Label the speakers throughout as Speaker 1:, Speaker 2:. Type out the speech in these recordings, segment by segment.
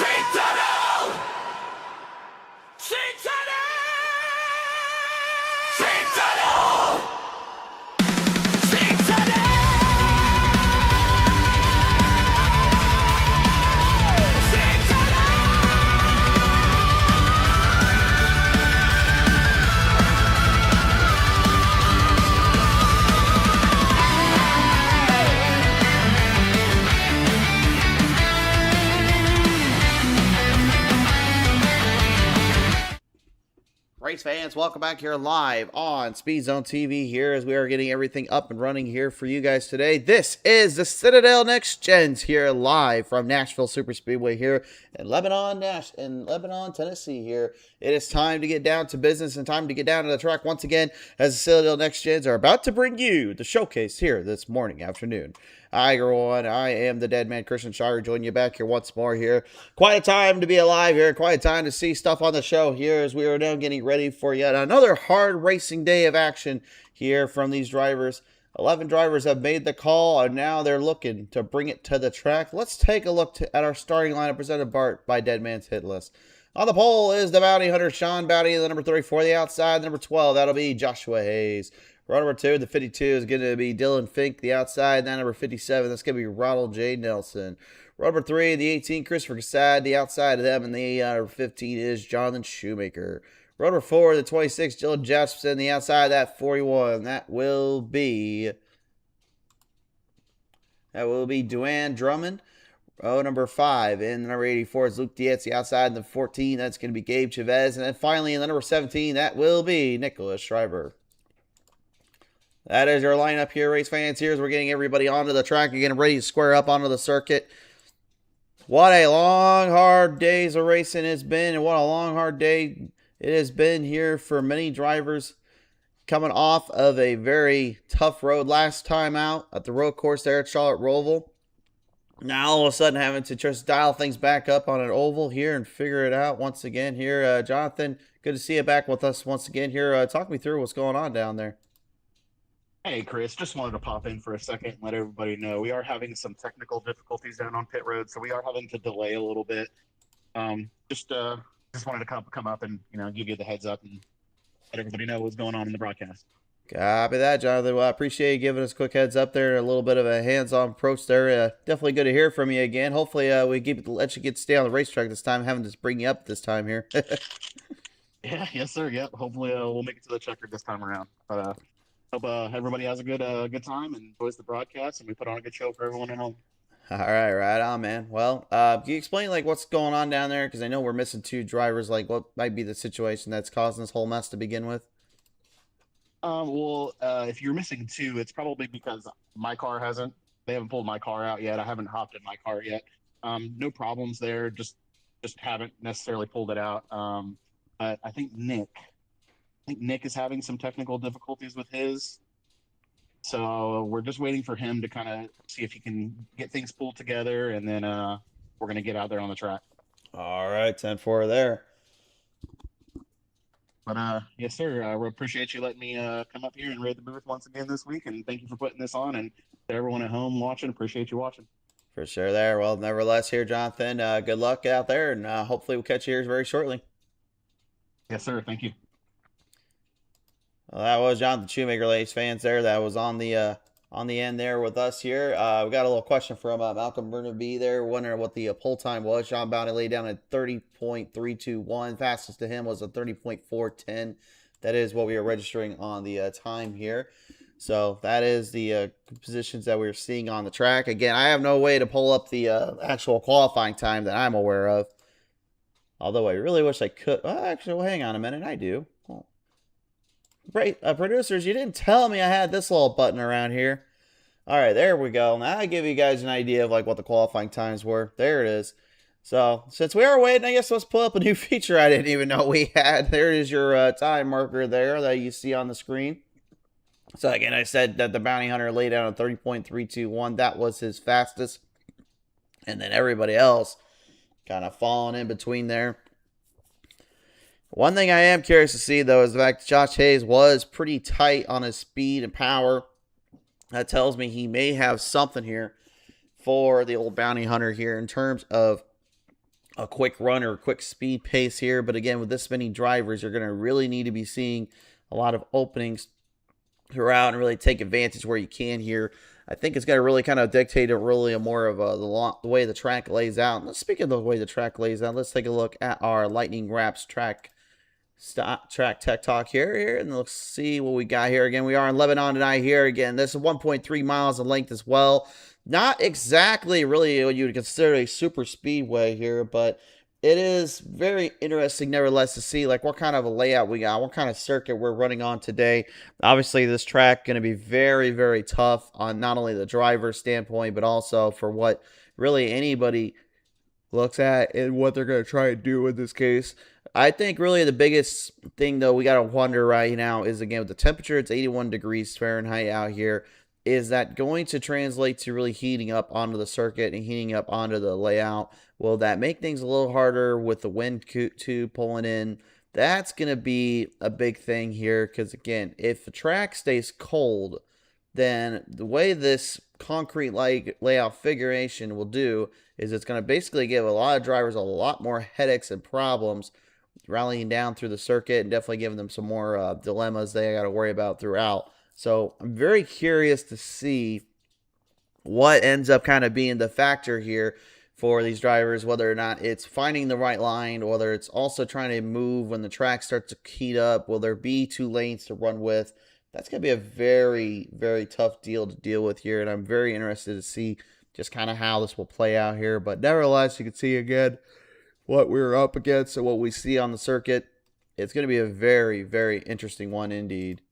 Speaker 1: Citadel! Citadel! Citadel!
Speaker 2: Race fans, welcome back here live on Speed Zone TV here as we are getting everything up and running here for you guys today. This is the Citadel Next Gens here live from Nashville Superspeedway here in Lebanon, Tennessee here. It is time to get down to business and time to get down to the track once again as the Citadel Next Gens are about to bring you the showcase here this afternoon. Hi everyone, I am the Dead Man Christian Shire, joining you back here once more here. Quite a time to be alive here, quite a time to see stuff on the show here as we are now getting ready for yet another hard racing day of action here from these drivers. 11 drivers have made the call and now they're looking to bring it to the track. Let's take a look at our starting lineup presented by Dead Man's Hit List. On the pole is the Bounty Hunter, Sean Bounty, the number 34, the outside, the number 12, that'll be Joshua Hayes. Row number 2, the 52, is going to be Dylan Fink, the outside. That number 57, that's going to be Ronald J. Nelson. Row number 3, the 18, Christopher Cassad, the outside of them. And the number 15 is Jonathan Shoemaker. Row number 4, the 26, Dylan Jasperson, the outside of that 41. That will be Duane Drummond. Row number 5, and the number 84 is Luke Dietz, the outside. And the 14, that's going to be Gabe Chavez. And then finally, in the number 17, that will be Nicholas Schreiber. That is your lineup here, race fans. Here as we're getting everybody onto the track again, ready to square up onto the circuit. What a long, hard days of racing it's been, and what a long, hard day it has been here for many drivers coming off of a very tough road last time out at the road course there at Charlotte Roval. Now all of a sudden having to just dial things back up on an oval here and figure it out once again here. Jonathan, good to see you back with us once again here. Talk me through what's going on down there.
Speaker 3: Hey, Chris, just wanted to pop in for a second and let everybody know we are having some technical difficulties down on pit road, so we are having to delay a little bit. Just wanted to come up and, give you the heads up and let everybody know what's going on in the broadcast.
Speaker 2: Copy that, Jonathan. Well, I appreciate you giving us a quick heads up there, a little bit of a hands-on approach there. Definitely good to hear from you again. Hopefully, we let you stay on the racetrack this time, having to bring you up this time here.
Speaker 3: Yeah, yes, sir. Yep. Hopefully, we'll make it to the checker this time around. But hope everybody has a good time and enjoys the broadcast, and we put on a good show for everyone at home.
Speaker 2: All right, right on, man. Well, can you explain what's going on down there? Because I know we're missing 2 drivers. What might be the situation that's causing this whole mess to begin with?
Speaker 3: If you're missing 2, it's probably because they haven't pulled my car out yet. I haven't hopped in my car yet. No problems there. Just haven't necessarily pulled it out. But I think Nick is having some technical difficulties with his. So we're just waiting for him to kind of see if he can get things pulled together, and then we're going to get out there on the track.
Speaker 2: All right, 10-4 there.
Speaker 3: But yes, sir. We appreciate you letting me come up here and raid the booth once again this week, and thank you for putting this on. And to everyone at home watching, appreciate you watching.
Speaker 2: For sure there. Well, nevertheless here, Jonathan, good luck out there, and hopefully we'll catch you here very shortly.
Speaker 3: Yes, sir. Thank you.
Speaker 2: Well, that was Jonathan Shoemaker, ladies fans. There, that was on the end there with us here. We got a little question from Malcolm Burnaby there, wondering what the pull time was. Sean Bounty laid down at 30.321. Fastest to him was a 30.410. That is what we are registering on the time here. So that is the positions that we're seeing on the track. Again, I have no way to pull up the actual qualifying time that I'm aware of. Although I really wish I could. Actually, well, hang on a minute. I do. Great. Producers, you didn't tell me I had this little button around here. All right, there we go. Now I give you guys an idea of what the qualifying times were. There it is. So since we are waiting, I guess let's pull up a new feature I didn't even know we had. There is your time marker there that you see on the screen. So again, I said that the Bounty Hunter laid down a 30.321. That was his fastest. And then everybody else kind of falling in between there. One thing I am curious to see, though, is the fact that Josh Hayes was pretty tight on his speed and power. That tells me he may have something here for the old Bounty Hunter here in terms of a quick run or a quick speed pace here. But again, with this many drivers, you're going to really need to be seeing a lot of openings throughout and really take advantage where you can here. I think it's going to really kind of dictate really a more of the way the track lays out. Let's speak of the way the track lays out. Let's take a look at our Lightning Wraps track tech talk here, and let's see what we got here. Again, we are in Lebanon tonight here. Again, this is 1.3 miles in length as well. Not exactly really what you would consider a super speedway here, but it is very interesting nevertheless to see like what kind of a layout we got, what kind of circuit we're running on today. Obviously, this track going to be very, very tough on not only the driver's standpoint, but also for what really anybody looks at and what they're going to try to do in this case. I think really the biggest thing though we got to wonder right now is again with the temperature, it's 81 degrees Fahrenheit out here. Is that going to translate to really heating up onto the circuit and heating up onto the layout? Will that make things a little harder with the wind tube pulling in? That's going to be a big thing here because, again, if the track stays cold, then the way this concrete layout figuration will do is it's going to basically give a lot of drivers a lot more headaches and problems rallying down through the circuit and definitely giving them some more dilemmas they got to worry about throughout. So I'm very curious to see what ends up kind of being the factor here for these drivers, whether or not it's finding the right line, whether it's also trying to move when the track starts to heat up. Will there be two lanes to run with? That's going to be a very, very tough deal to deal with here, and I'm very interested to see just kind of how this will play out here. But nevertheless, you can see again what we're up against and what we see on the circuit. It's going to be a very, very interesting one indeed.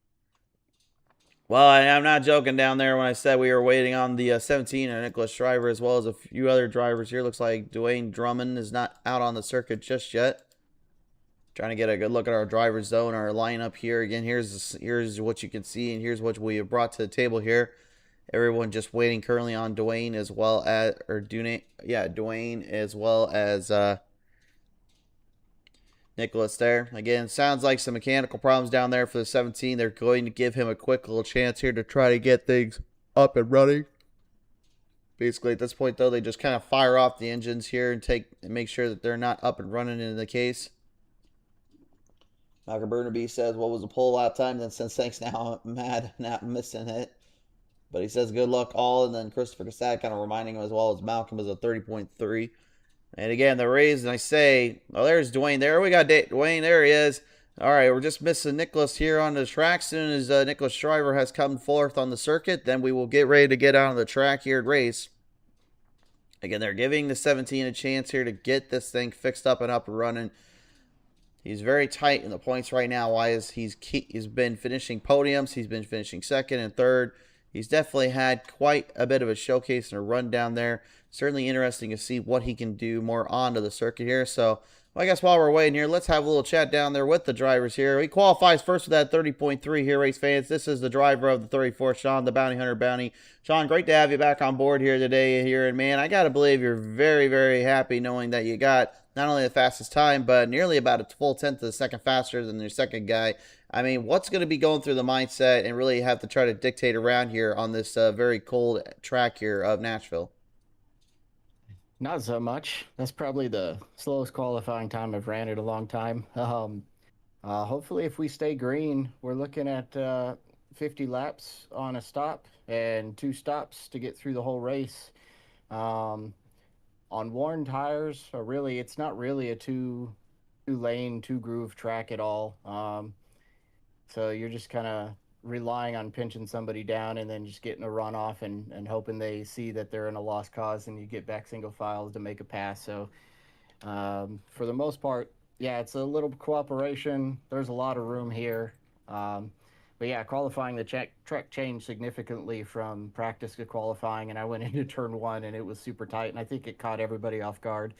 Speaker 2: Well, I'm not joking down there when I said we were waiting on the 17 and Nicholas Shriver as well as a few other drivers here. Looks like Dwayne Drummond is not out on the circuit just yet. Trying to get a good look at our drivers though and our lineup here. Again, here's what you can see and here's what we have brought to the table here. Everyone just waiting currently on Dwayne as well as Dwayne as well as Nicholas there. Again, sounds like some mechanical problems down there for the 17. They're going to give him a quick little chance here to try to get things up and running. Basically, at this point, though, they just kind of fire off the engines here and make sure that they're not up and running in the case. Malcolm Burnaby says, what was the pole lap time? Then says, thanks now, mad, not missing it. But he says, good luck all. And then Christopher Cassad kind of reminding him as well as Malcolm is a 30.3. And again, the Rays, and I say, oh, there's Dwayne. There we got Dwayne. There he is. All right, we're just missing Nicholas here on the track. As soon as Nicholas Shriver has come forth on the circuit, then we will get ready to get out on the track here at race. Again, they're giving the 17 a chance here to get this thing fixed up and running. He's very tight in the points right now. Why is he's been finishing podiums. He's been finishing second and third. He's definitely had quite a bit of a showcase and a run down there. Certainly interesting to see what he can do more onto the circuit here. So, well, I guess while we're waiting here, let's have a little chat down there with the drivers here. He qualifies first with that 30.3 here, race fans. This is the driver of the 34, Sean, the Bounty Hunter Bounty. Sean, great to have you back on board here today here. And, man, I got to believe you're very, very happy knowing that you got not only the fastest time, but nearly about a full tenth of the second faster than your second guy. I mean, what's going to be going through the mindset and really have to try to dictate around here on this very cold track here of Nashville?
Speaker 1: Not so much. That's probably the slowest qualifying time I've ran in a long time. Hopefully, if we stay green, we're looking at 50 laps on a stop and 2 stops to get through the whole race. On worn tires, really, it's not really a two-lane, two-groove track at all. So you're just kind of relying on pinching somebody down and then just getting a runoff and hoping they see that they're in a lost cause and you get back single files to make a pass. So for the most part, yeah, it's a little cooperation. There's a lot of room here. But yeah, qualifying the track changed significantly from practice to qualifying, and I went into turn 1 and it was super tight, and I think it caught everybody off guard.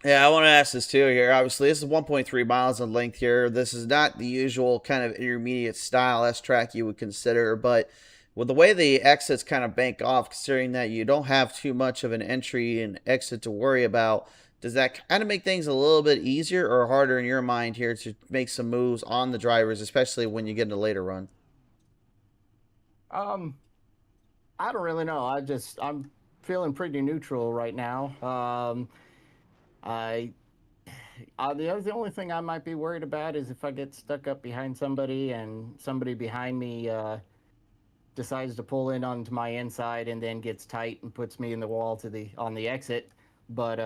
Speaker 2: Yeah, I want to ask this too here. Obviously, this is 1.3 miles in length here. This is not the usual kind of intermediate style S track you would consider, but with the way the exits kind of bank off, considering that you don't have too much of an entry and exit to worry about, does that kind of make things a little bit easier or harder in your mind here to make some moves on the drivers, especially when you get in a later run?
Speaker 1: Um, I don't really know. I'm feeling pretty neutral right now. I the only thing I might be worried about is if I get stuck up behind somebody and somebody behind me decides to pull in onto my inside and then gets tight and puts me in the wall to the on the exit. But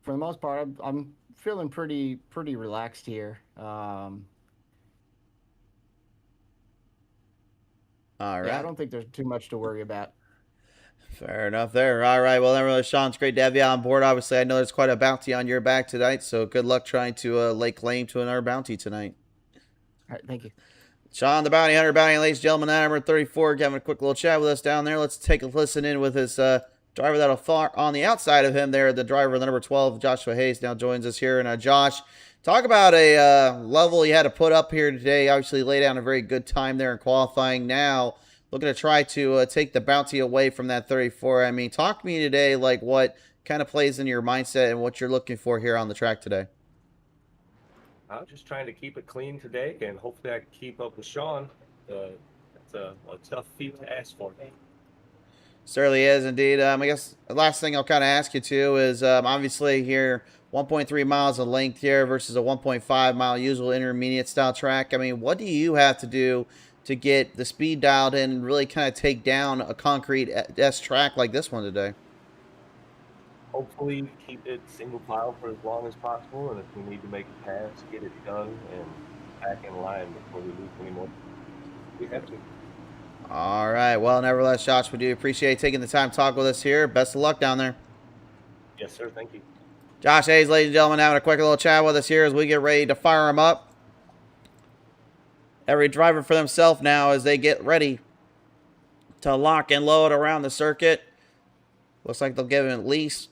Speaker 1: for the most part, I'm feeling pretty relaxed here.
Speaker 2: All right.
Speaker 1: Yeah, I don't think there's too much to worry about.
Speaker 2: Fair enough there. All right. Well, then, Sean, it's great to have you on board. Obviously, I know there's quite a bounty on your back tonight, so good luck trying to lay claim to another bounty tonight.
Speaker 1: All right, thank you.
Speaker 2: Sean, the bounty hunter, ladies and gentlemen, number 34, having a quick little chat with us down there. Let's take a listen in with his driver that'll far on the outside of him there. The driver, the number 12, Joshua Hayes, now joins us here. And Josh, talk about a level you had to put up here today. Obviously, lay down a very good time there in qualifying. Now, looking to try to take the bounty away from that 34. I mean, talk to me today, like what kind of plays in your mindset and what you're looking for here on the track today.
Speaker 4: I'm just trying to keep it clean today, and hopefully I can keep up with Sean. It's a tough feat to ask for.
Speaker 2: Certainly is, indeed. I guess the last thing I'll kind of ask you, too, is obviously here 1.3 miles of length here versus a 1.5 mile usual intermediate style track. I mean, what do you have to do to get the speed dialed in and really kind of take down a concrete S track like this one today?
Speaker 4: Hopefully keep it single file for as long as possible, and if we need to make a pass, get it done and back in line before we lose anymore. We have to.
Speaker 2: All right. Well, nevertheless, Josh, we do appreciate taking the time to talk with us here. Best of luck down there.
Speaker 4: Yes, sir. Thank you.
Speaker 2: Josh Hayes, ladies and gentlemen, having a quick little chat with us here as we get ready to fire him up. Every driver for themselves now as they get ready to lock and load around the circuit. Looks like they'll give him at least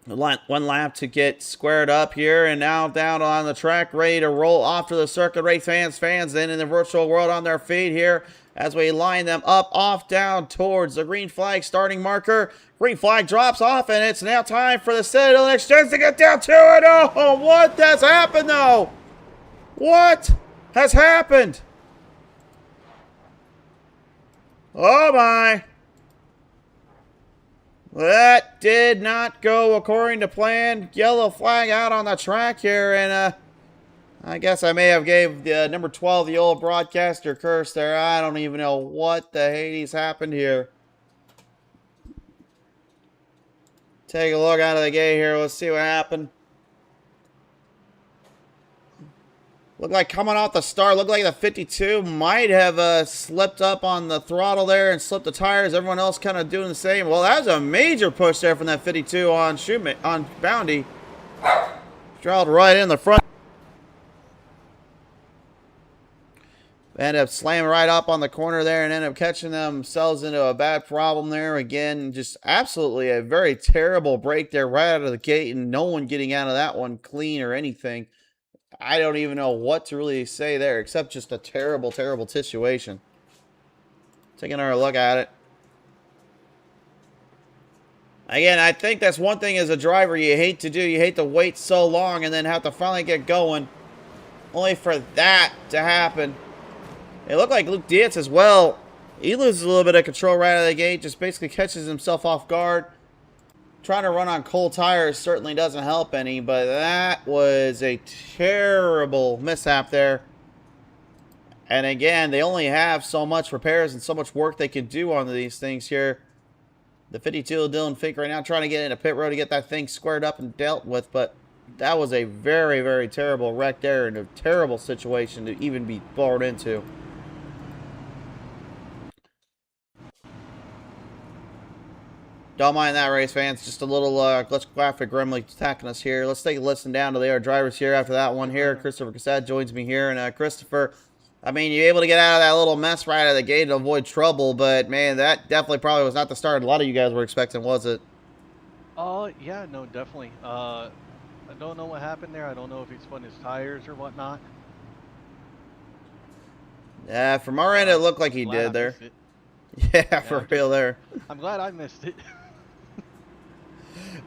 Speaker 2: one lap to get squared up here, and now down on the track, ready to roll off to the circuit. Race fans then in the virtual world on their feet here as we line them up off down towards the green flag starting marker. Green flag drops off, and it's now time for the Citadel Exchange to get down to it. Oh, what has happened though? What has happened? Oh my. That did not go according to plan. Yellow flag out on the track here, and I guess I may have gave the number 12 the old broadcaster curse there. I don't even know what the Hades happened here. Take a look out of the gate here. Let's see what happened. Looked like coming off the start, looked like the 52 might have slipped up on the throttle there and slipped the tires. Everyone else kind of doing the same. Well, that was a major push there from that 52 on Bounty. Trailed right in the front. Ended up slamming right up on the corner there and ended up catching themselves into a bad problem there. Again, just absolutely a very terrible break there right out of the gate, and no one getting out of that one clean or anything. I don't even know what to really say there, except just a terrible, terrible situation. Taking another look at it. Again, I think that's one thing as a driver you hate to do. You hate to wait so long and then have to finally get going, only for that to happen. It looked like Luke Dietz as well. He loses a little bit of control right out of the gate, just basically catches himself off guard. Trying to run on cold tires certainly doesn't help any, but that was a terrible mishap there. And again, they only have so much repairs and so much work they can do on these things here. The 52 Dylan Fink right now trying to get into pit road to get that thing squared up and dealt with, but that was a very, very terrible wreck there and a terrible situation to even be brought into. Don't mind that, race fans. Just a little graphic gremlin attacking us here. Let's take a listen down to the other drivers here after that one here. Christopher Cassad joins me here. And Christopher, I mean, you're able to get out of that little mess right out of the gate to avoid trouble. But, man, that definitely probably was not the start a lot of you guys were expecting, was it?
Speaker 5: Yeah, no, definitely. I don't know what happened there. I don't know if he spun his tires or whatnot.
Speaker 2: Yeah, from our end, it looked like he did there. Yeah, for real there.
Speaker 5: I'm glad I missed it.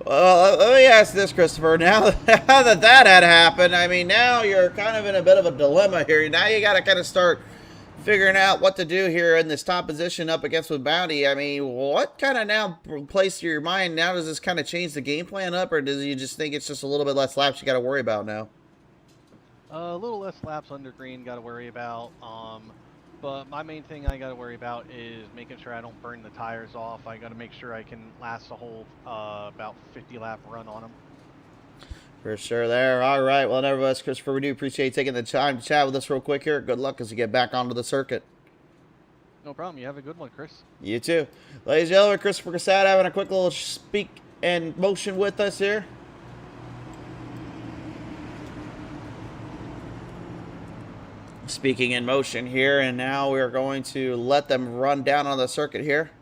Speaker 2: Well, let me ask this, Christopher. Now that that had happened, I mean, now you're kind of in a bit of a dilemma here. Now you got to kind of start figuring out what to do here in this top position up against with Bounty. I mean, what kind of now plays to your mind? Now does this kind of change the game plan up, or does you just think it's just a little bit less laps you got to worry about now?
Speaker 5: A little less laps under green got to worry about. But my main thing I got to worry about is making sure I don't burn the tires off. I got to make sure I can last the whole about 50 lap run on them.
Speaker 2: For sure there. All right. Well, nevertheless, Christopher, we do appreciate you taking the time to chat with us real quick here. Good luck as you get back onto the circuit.
Speaker 5: No problem. You have a good one, Chris.
Speaker 2: You too. Ladies and gentlemen, Christopher Cassad having a quick little speak and motion with us here. Speaking in motion here, and now we are going to let them run down on the circuit here.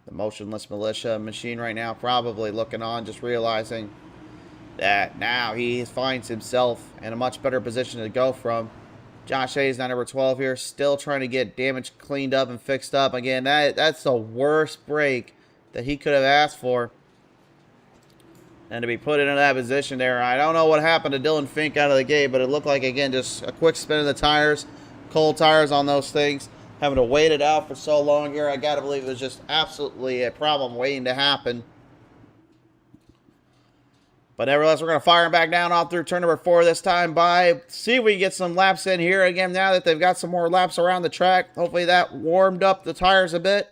Speaker 2: The motionless militia machine right now probably looking on, just realizing that now he finds himself in a much better position to go from. Josh Hayes, now number 12 here, still trying to get damage cleaned up and fixed up. Again, that's the worst break that he could have asked for. And to be put into that position there, I don't know what happened to Dylan Fink out of the gate, but it looked like, again, just a quick spin of the tires, cold tires on those things. Having to wait it out for so long here, I got to believe it was just absolutely a problem waiting to happen. But nevertheless, we're going to fire him back down off through turn number 4 this time by. See if we can get some laps in here. Again, now that they've got some more laps around the track, hopefully that warmed up the tires a bit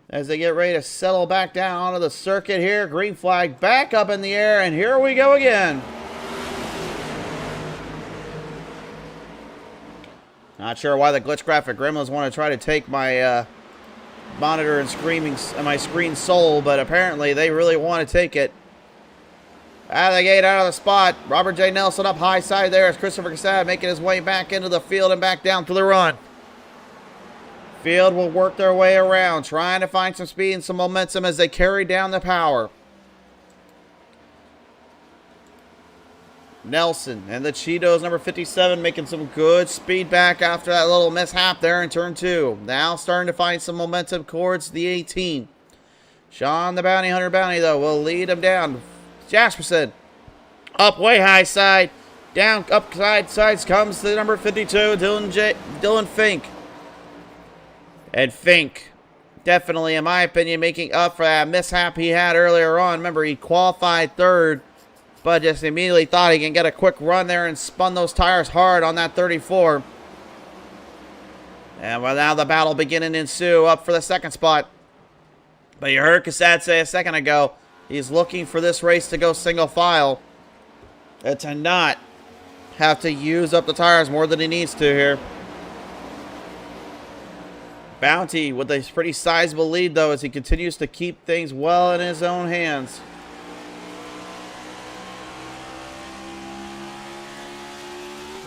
Speaker 2: as they get ready to settle back down onto the circuit here. Green flag back up in the air, and here we go again. Not sure why the glitch graphic gremlins want to try to take my monitor and my screen soul, but apparently they really want to take it. Out of the gate, out of the spot. Robert J. Nelson up high side there as Christopher Cassad making his way back into the field and back down to the run. Field will work their way around, trying to find some speed and some momentum as they carry down the power. Nelson and the Cheetos, number 57, making some good speed back after that little mishap there in turn 2. Now starting to find some momentum towards the 18. Sean the Bounty Hunter Bounty, though, will lead him down. Jasperson up way high side, down up sides comes the number 52, Dylan Fink. And Fink definitely, in my opinion, making up for that mishap he had earlier on. Remember, he qualified 3rd, but just immediately thought he can get a quick run there and spun those tires hard on that 34. And well, now the battle beginning to ensue up for the 2nd spot. But you heard Cassad say a second ago, he's looking for this race to go single file and to not have to use up the tires more than he needs to here. Bounty with a pretty sizable lead, though, as he continues to keep things well in his own hands.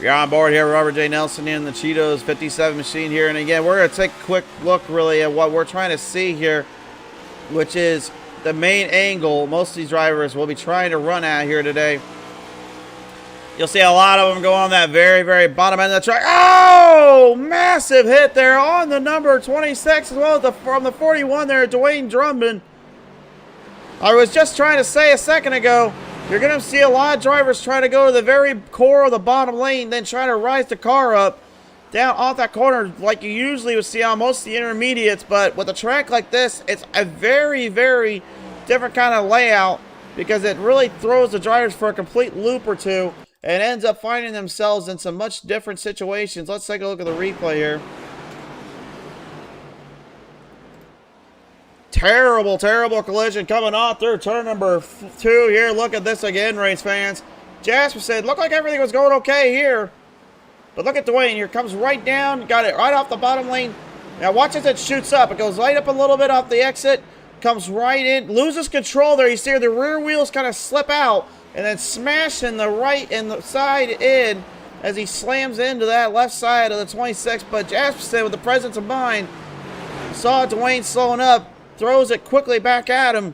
Speaker 2: You're on board here, Robert J. Nelson in the Cheetos 57 machine here. And again, we're going to take a quick look, really, at what we're trying to see here, which is the main angle most of these drivers will be trying to run at here today. You'll see a lot of them go on that very, very bottom end of the track. Oh, massive hit there on the number 26 as well as from the 41 there, Dwayne Drummond. I was just trying to say a second ago, you're going to see a lot of drivers try to go to the very core of the bottom lane, then try to rise the car up down off that corner like you usually would see on most of the intermediates. But with a track like this, it's a very, very different kind of layout because it really throws the drivers for a complete loop or two and ends up finding themselves in some much different situations. Let's take a look at the replay here. Terrible, terrible collision coming on through turn number 2 here. Look at this again, race fans. Jasper said, looked like everything was going okay here. But look at Dwayne here. Comes right down. Got it right off the bottom lane. Now watch as it shoots up. It goes right up a little bit off the exit. Comes right in. Loses control there. You see the rear wheels kind of slip out. And then smash in the right and the side in as he slams into that left side of the 26. But Jasper said with the presence of mind, saw Dwayne slowing up. Throws it quickly back at him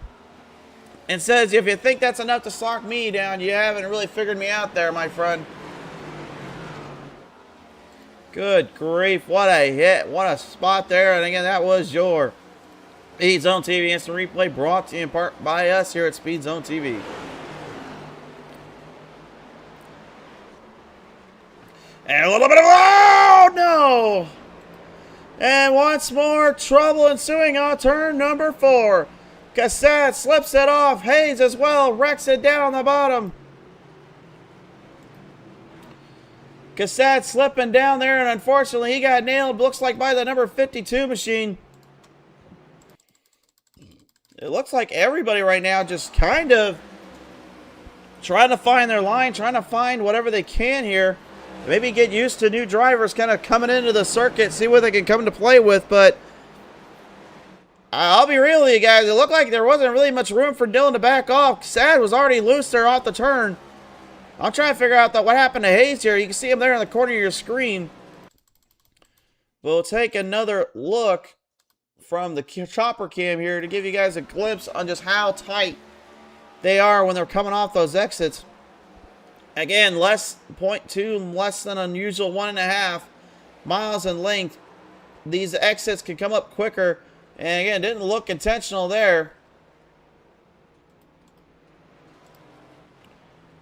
Speaker 2: and says, if you think that's enough to slock me down, you haven't really figured me out there, my friend. Good grief. What a hit. What a spot there. And again, that was your Speed Zone TV Instant Replay brought to you in part by us here at Speed Zone TV. And a little bit of, oh no! And once more, trouble ensuing on turn number 4. Cassette slips it off. Hayes as well wrecks it down the bottom. Cassette slipping down there, and unfortunately he got nailed, looks like by the number 52 machine. It looks like everybody right now just kind of trying to find their line, trying to find whatever they can here. Maybe get used to new drivers kind of coming into the circuit, see what they can come to play with. But I'll be real with you guys, it looked like there wasn't really much room for Dylan to back off. Sad was already loose there off the turn. I'm trying to figure out what happened to Hayes here. You can see him there in the corner of your screen. We'll take another look from the chopper cam here to give you guys a glimpse on just how tight they are when they're coming off those exits. Again, less 0.2, less than unusual 1.5 miles in length. These exits can come up quicker. And again, didn't look intentional there.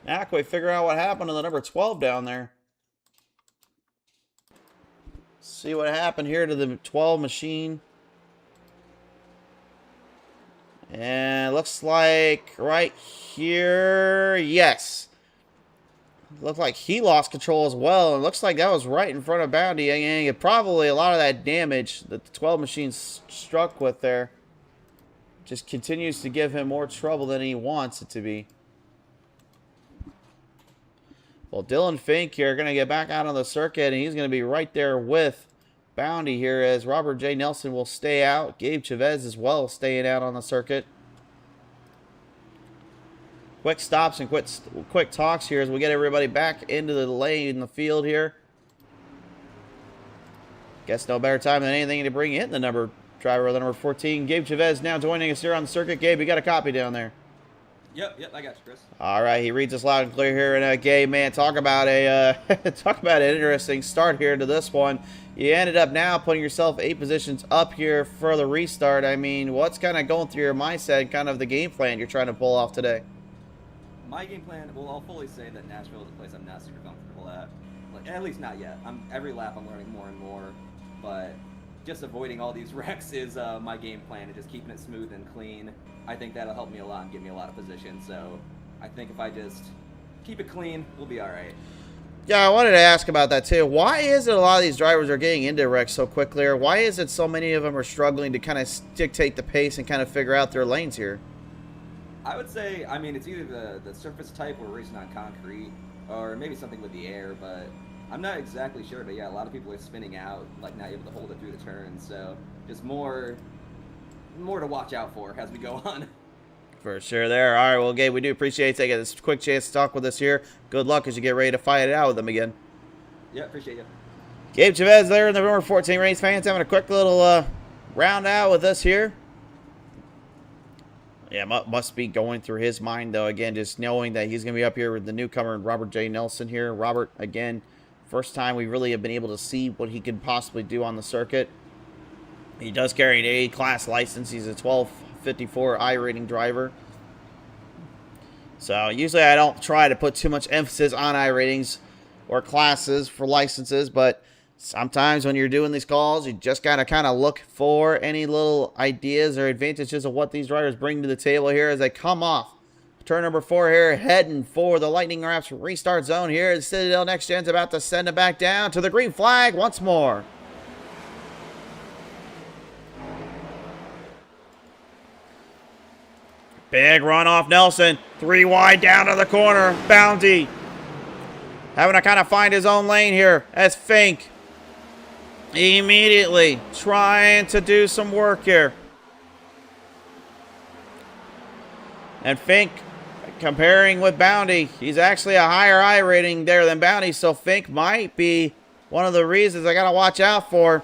Speaker 2: Now can we figure out what happened to the number 12 down there? See what happened here to the 12 machine. And looks like right here, yes. Looked like he lost control as well. It looks like that was right in front of Bounty. And probably a lot of that damage that the 12 machine struck with there just continues to give him more trouble than he wants it to be. Well, Dylan Fink here going to get back out on the circuit, and he's going to be right there with Bounty here as Robert J. Nelson will stay out. Gabe Chavez as well staying out on the circuit. Quick stops and quick talks here as we get everybody back into the lane in the field here. Guess no better time than anything to bring in the driver with the number 14. Gabe Chavez now joining us here on the circuit. Gabe, you got a copy down there.
Speaker 6: Yep, I got you, Chris.
Speaker 2: All right, he reads us loud and clear here. And Gabe, man, talk about an interesting start here to this one. You ended up now putting yourself 8 positions up here for the restart. I mean, what's kind of going through your mindset, kind of the game plan you're trying to pull off today?
Speaker 6: My game plan, well, I'll fully say that Nashville is a place I'm not super comfortable at. Like, at least not yet. Every lap I'm learning more and more, but just avoiding all these wrecks is my game plan, and just keeping it smooth and clean. I think that'll help me a lot and give me a lot of position. So I think if I just keep it clean, we'll be all right.
Speaker 2: Yeah, I wanted to ask about that too. Why is it a lot of these drivers are getting into wrecks so quickly, or why is it so many of them are struggling to kind of dictate the pace and kind of figure out their lanes here?
Speaker 6: I would say, I mean, it's either the surface type or racing on concrete, or maybe something with the air, but I'm not exactly sure. But yeah, a lot of people are spinning out, like not able to hold it through the turns. So just more to watch out for as we go on.
Speaker 2: For sure there. All right, well, Gabe, we do appreciate you taking this quick chance to talk with us here. Good luck as you get ready to fight it out with them again.
Speaker 6: Yeah, appreciate you.
Speaker 2: Gabe Chavez there in the number 14 race fans having a quick little round out with us here. Yeah, must be going through his mind, though, again, just knowing that he's going to be up here with the newcomer, Robert J. Nelson here. Robert, again, first time we really have been able to see what he could possibly do on the circuit. He does carry an A-class license. He's a 1254 I-rating driver. So usually I don't try to put too much emphasis on I-ratings or classes for licenses, but sometimes when you're doing these calls, you just got to kind of look for any little ideas or advantages of what these drivers bring to the table here as they come off turn number 4 here, heading for the Lightning Wraps restart zone here. The Citadel Next Gen's about to send it back down to the green flag once more. Big run off Nelson. 3 wide down to the corner. Bounty having to kind of find his own lane here as Fink immediately trying to do some work here. And Fink comparing with Bounty. He's actually a higher I rating there than Bounty, so Fink might be one of the reasons I got to watch out for.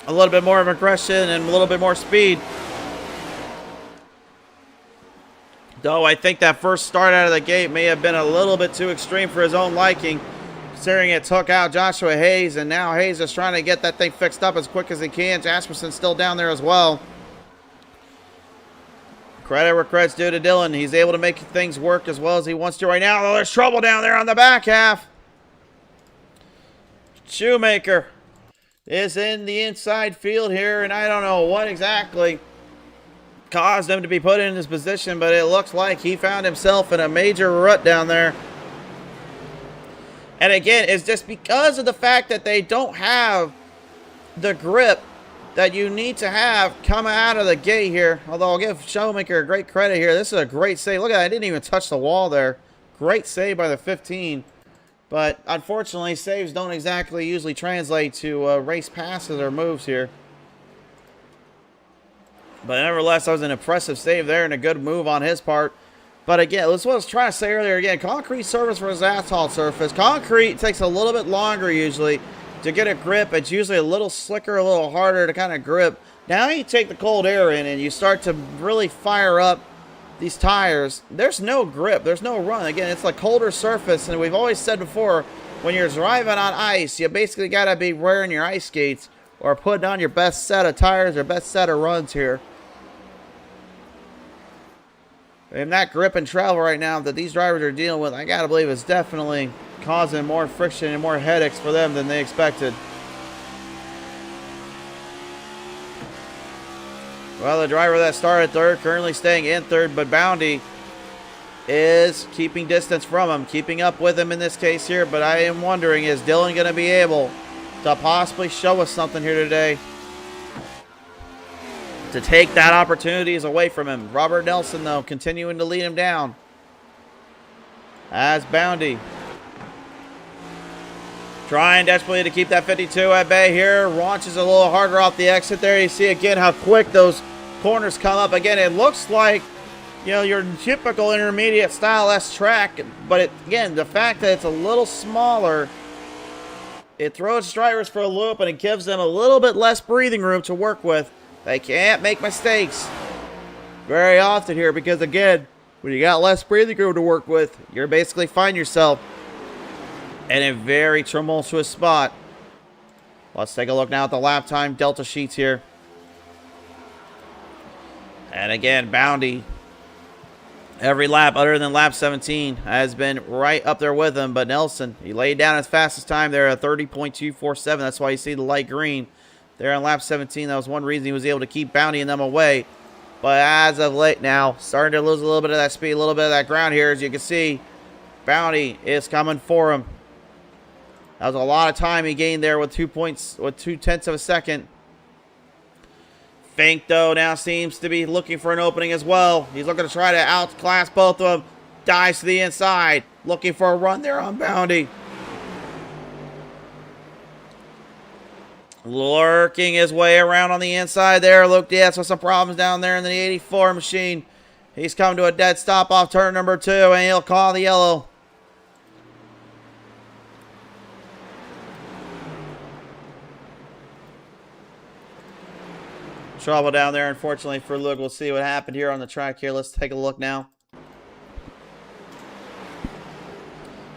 Speaker 2: A little bit more of aggression and a little bit more speed. Though I think that first start out of the gate may have been a little bit too extreme for his own liking, considering it took out Joshua Hayes, and now Hayes is trying to get that thing fixed up as quick as he can. Jasperson's still down there as well. Credit where credit's due to Dylan. He's able to make things work as well as he wants to right now. Oh, there's trouble down there on the back half. Shoemaker is in the inside field here, and I don't know what exactly caused him to be put in this position, but it looks like he found himself in a major rut down there. And again, it's just because of the fact that they don't have the grip that you need to have coming out of the gate here. Although I'll give Showmaker great credit here. This is a great save. Look at that. I didn't even touch the wall there. Great save by the 15. But unfortunately, saves don't exactly usually translate to race passes or moves here. But nevertheless, that was an impressive save there and a good move on his part. But again, that's what I was trying to say earlier. Again, concrete surface versus asphalt surface. Concrete takes a little bit longer usually to get a grip. It's usually a little slicker, a little harder to kind of grip. Now you take the cold air in and you start to really fire up these tires. There's no grip. There's no run. Again, it's like colder surface. And we've always said before, when you're driving on ice, you basically got to be wearing your ice skates or putting on your best set of tires or best set of runs here. And that grip and travel right now that these drivers are dealing with, I gotta believe, is definitely causing more friction and more headaches for them than they expected. Well, the driver that started third currently staying in third, but Bounty is keeping distance from him, keeping up with him in this case here. But I am wondering, is Dylan going to be able to possibly show us something here today to take that opportunities away from him? Robert Nelson, though, continuing to lead him down. As Bounty trying desperately to keep that 52 at bay here. Launches a little harder off the exit there. You see again how quick those corners come up. Again, it looks like, you know, your typical intermediate style S track, but again, the fact that it's a little smaller, it throws drivers for a loop and it gives them a little bit less breathing room to work with. They can't make mistakes very often here because, again, when you got less breathing room to work with, you're basically find yourself in a very tumultuous spot. Let's take a look now at the lap time Delta sheets here. And again, Bounty, every lap other than lap 17 has been right up there with him. But Nelson, he laid down his fastest time there at 30.247. That's why you see the light green there on lap 17. That was one reason he was able to keep Bounty and them away. But as of late now, starting to lose a little bit of that speed, a little bit of that ground here. As you can see, Bounty is coming for him. That was a lot of time he gained there with 2/10 of a second. Fink, though, now seems to be looking for an opening as well. He's looking to try to outclass both of them. Dives to the inside. Looking for a run there on Bounty. Lurking his way around on the inside there. Luke Diaz with some problems down there in the 84 machine. He's come to a dead stop off turn number 2, and he'll call the yellow. Trouble down there, unfortunately, for Luke. We'll see what happened here on the track here. Let's take a look now.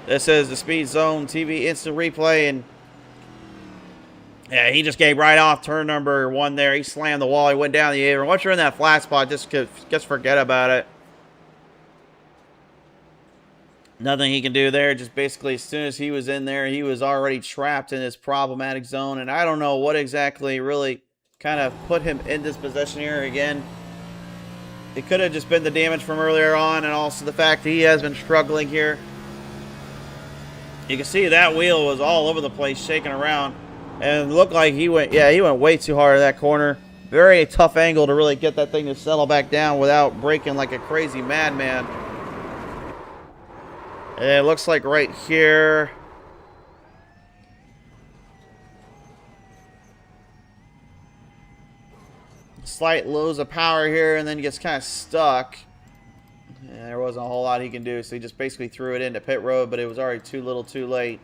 Speaker 2: This is the Speed Zone TV instant replay, and yeah, he just gave right off turn number 1 there. He slammed the wall. He went down the apron. Once you're in that flat spot, just forget about it. Nothing he can do there. Just basically, as soon as he was in there, he was already trapped in this problematic zone, and I don't know what exactly really kind of put him in this position here again. It could have just been the damage from earlier on, and also the fact that he has been struggling here. You can see that wheel was all over the place, shaking around, and it looked like he went way too hard in that corner. Very tough angle to really get that thing to settle back down without breaking like a crazy madman. And it looks like right here, slight lose of power here, and then he gets kind of stuck. And there wasn't a whole lot he can do, so he just basically threw it into pit road, but it was already too little too late.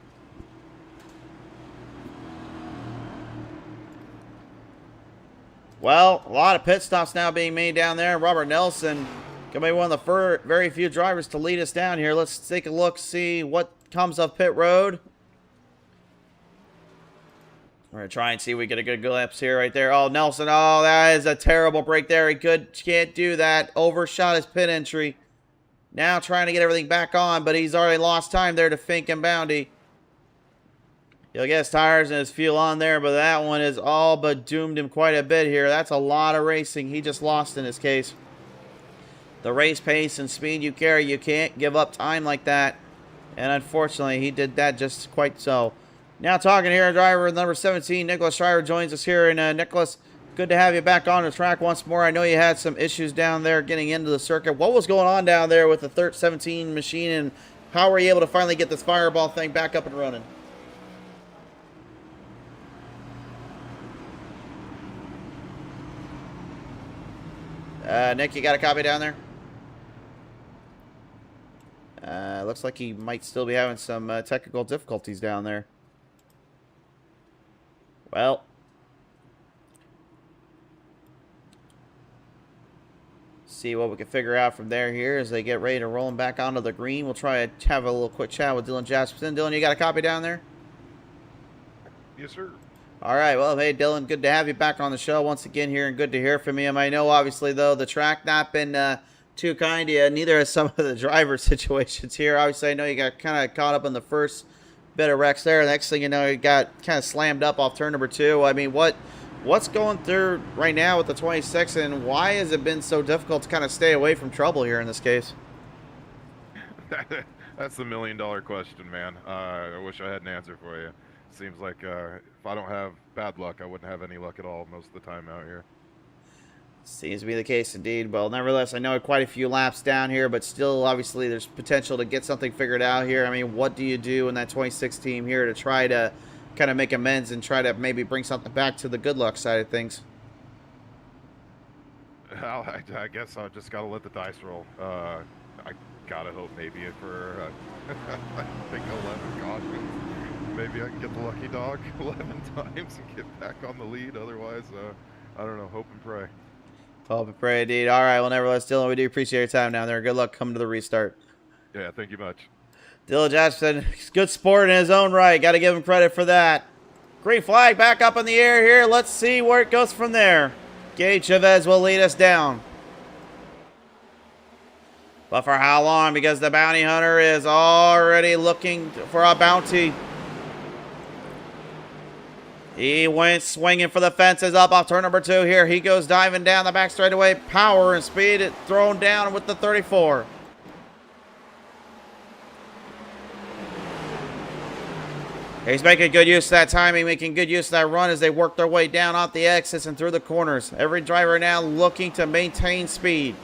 Speaker 2: Well, a lot of pit stops now being made down there. Robert Nelson going to be one of the very few drivers to lead us down here. Let's take a look, see what comes of pit road. We're going to try and see if we get a good glimpse here right there. Oh, Nelson. Oh, that is a terrible break there. He can't do that. Overshot his pit entry. Now trying to get everything back on, but he's already lost time there to Fink and Bounty. He'll get his tires and his fuel on there, but that one is all but doomed him quite a bit here. That's a lot of racing he just lost in this case. The race pace and speed you carry, you can't give up time like that. And unfortunately, he did that just quite so. Now talking here, driver number 17, Nicholas Schreiber, joins us here. And Nicholas, good to have you back on the track once more. I know you had some issues down there getting into the circuit. What was going on down there with the 17 machine, and how were you able to finally get this fireball thing back up and running? Nick, you got a copy down there? Looks like he might still be having some technical difficulties down there. Well, see what we can figure out from there here as they get ready to roll him back onto the green. We'll try to have a little quick chat with Dylan Jasperson. Dylan, you got a copy down there?
Speaker 7: Yes, sir.
Speaker 2: All right. Well, hey, Dylan, good to have you back on the show once again here, and good to hear from you. I know, obviously, though, the track not been too kind to you. Neither has some of the driver situations here. Obviously, I know you got kind of caught up in the first bit of wrecks there. Next thing you know, you got kind of slammed up off turn number 2. I mean, what's going through right now with the 26, and why has it been so difficult to kind of stay away from trouble here in this case?
Speaker 7: That's the $1 million question, man. I wish I had an answer for you. Seems like if I don't have bad luck, I wouldn't have any luck at all most of the time out here.
Speaker 2: Seems to be the case indeed. Well, nevertheless, I know quite a few laps down here, but still, obviously, there's potential to get something figured out here. I mean, what do you do in that 26 team here to try to kind of make amends and try to maybe bring something back to the good luck side of things?
Speaker 7: Well, I guess I just got to let the dice roll. I got to hope maybe for, I think 11 cautions. Maybe I can get the lucky dog 11 times and get back on the lead. Otherwise, I don't know, hope and pray.
Speaker 2: Hope and pray, indeed. All right, well, nevertheless, Dylan, we do appreciate your time down there. Good luck coming to the restart.
Speaker 7: Yeah, thank you much.
Speaker 2: Dylan Jackson, good sport in his own right. Got to give him credit for that. Green flag back up in the air here. Let's see where it goes from there. Gabe Chavez will lead us down. But for how long? Because the bounty hunter is already looking for a bounty. He went swinging for the fences up off turn number 2 here. He goes diving down the back straightaway. Power and speed thrown down with the 34. He's making good use of that timing, making good use of that run as they work their way down off the exits and through the corners. Every driver now looking to maintain speed.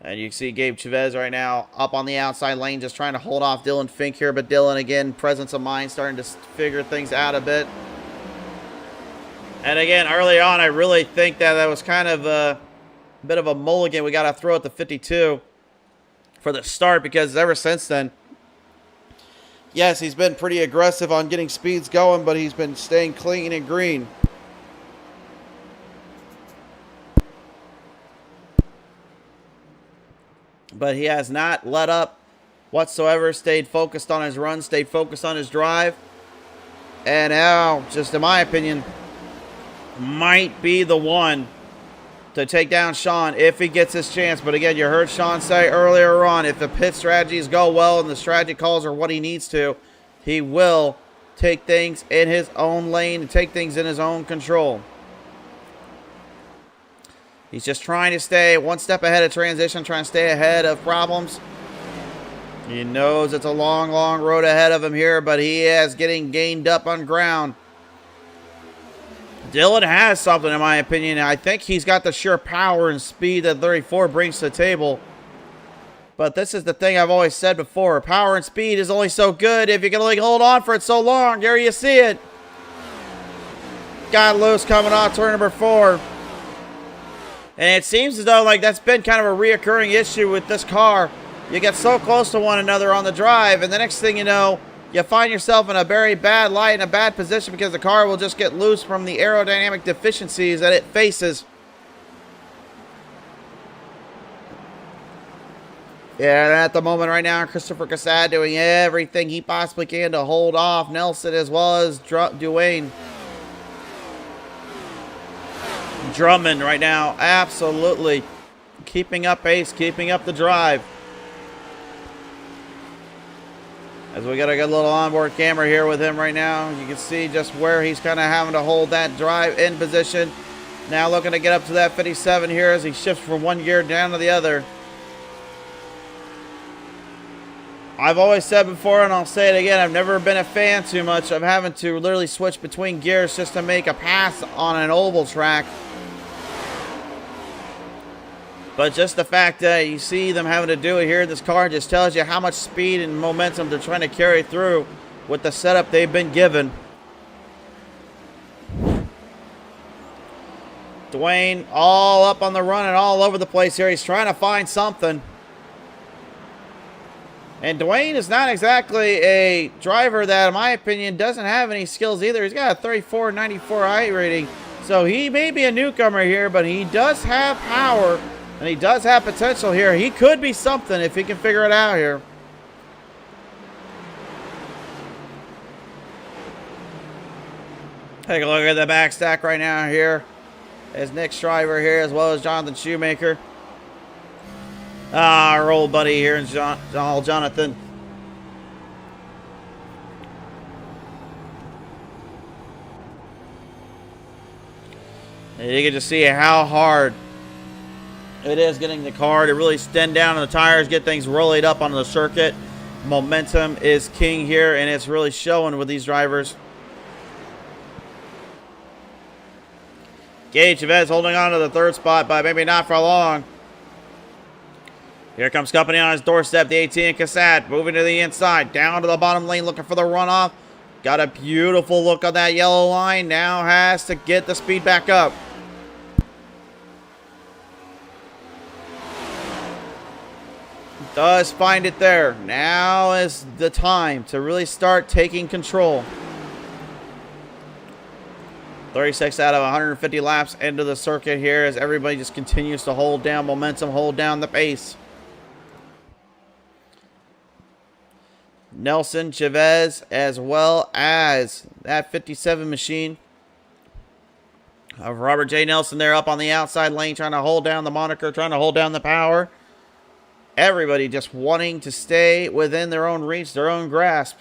Speaker 2: And you see Gabe Chavez right now up on the outside lane just trying to hold off Dylan Fink here. But Dylan, again, presence of mind, starting to figure things out a bit. And again, early on, I really think that was kind of a bit of a mulligan we got to throw at the 52 for the start, because ever since then, yes, he's been pretty aggressive on getting speeds going, but he's been staying clean and green. But he has not let up whatsoever, stayed focused on his run, stayed focused on his drive. And now, just in my opinion, might be the one to take down Sean if he gets his chance. But again, you heard Sean say earlier on, if the pit strategies go well and the strategy calls are what he needs to, he will take things in his own lane and take things in his own control. He's just trying to stay one step ahead of transition, trying to stay ahead of problems. He knows it's a long, long road ahead of him here, but he is getting gained up on ground. Dylan has something, in my opinion. I think he's got the sheer power and speed that 34 brings to the table. But this is the thing I've always said before. Power and speed is only so good if you can only hold on for it so long. There you see it. Got loose coming off turn number 4. And it seems as though like that's been kind of a reoccurring issue with this car. You get so close to one another on the drive, and the next thing you know, you find yourself in a very bad light, in a bad position, because the car will just get loose from the aerodynamic deficiencies that it faces. Yeah, and at the moment right now, Christopher Cassad doing everything he possibly can to hold off Nelson as well as Dwayne. Drummond right now absolutely keeping up pace, keeping up the drive. As we got a good little onboard camera here with him right now. You can see just where he's kind of having to hold that drive in position. Now looking to get up to that 57 here as he shifts from one gear down to the other. I've always said before, and I'll say it again, I've never been a fan too much of having to literally switch between gears just to make a pass on an oval track. But just the fact that you see them having to do it here in this car just tells you how much speed and momentum they're trying to carry through with the setup they've been given. Dwayne all up on the run and all over the place here. He's trying to find something. And Dwayne is not exactly a driver that, in my opinion, doesn't have any skills either. He's got a 34.94 height rating. So he may be a newcomer here, but he does have power. And he does have potential here. He could be something if he can figure it out here. Take a look at the back stack right now here. There's Nick Shriver here as well as Jonathan Shoemaker. Our old buddy here in Jonathan. And you can just see how hard it is getting the car to really stand down on the tires, get things rolling up on the circuit. Momentum is king here, and it's really showing with these drivers. Gage Chavez holding on to the third spot, but maybe not for long. Here comes company on his doorstep, the 18 Cassat, moving to the inside, down to the bottom lane, looking for the runoff. Got a beautiful look on that yellow line, now has to get the speed back up. Does find it there. Now is the time to really start taking control. 36 out of 150 laps into the circuit here as everybody just continues to hold down momentum, hold down the pace. Nelson, Chavez, as well as that 57 machine of Robert J. Nelson there up on the outside lane, trying to hold down the moniker, trying to hold down the power. Everybody just wanting to stay within their own reach, their own grasp.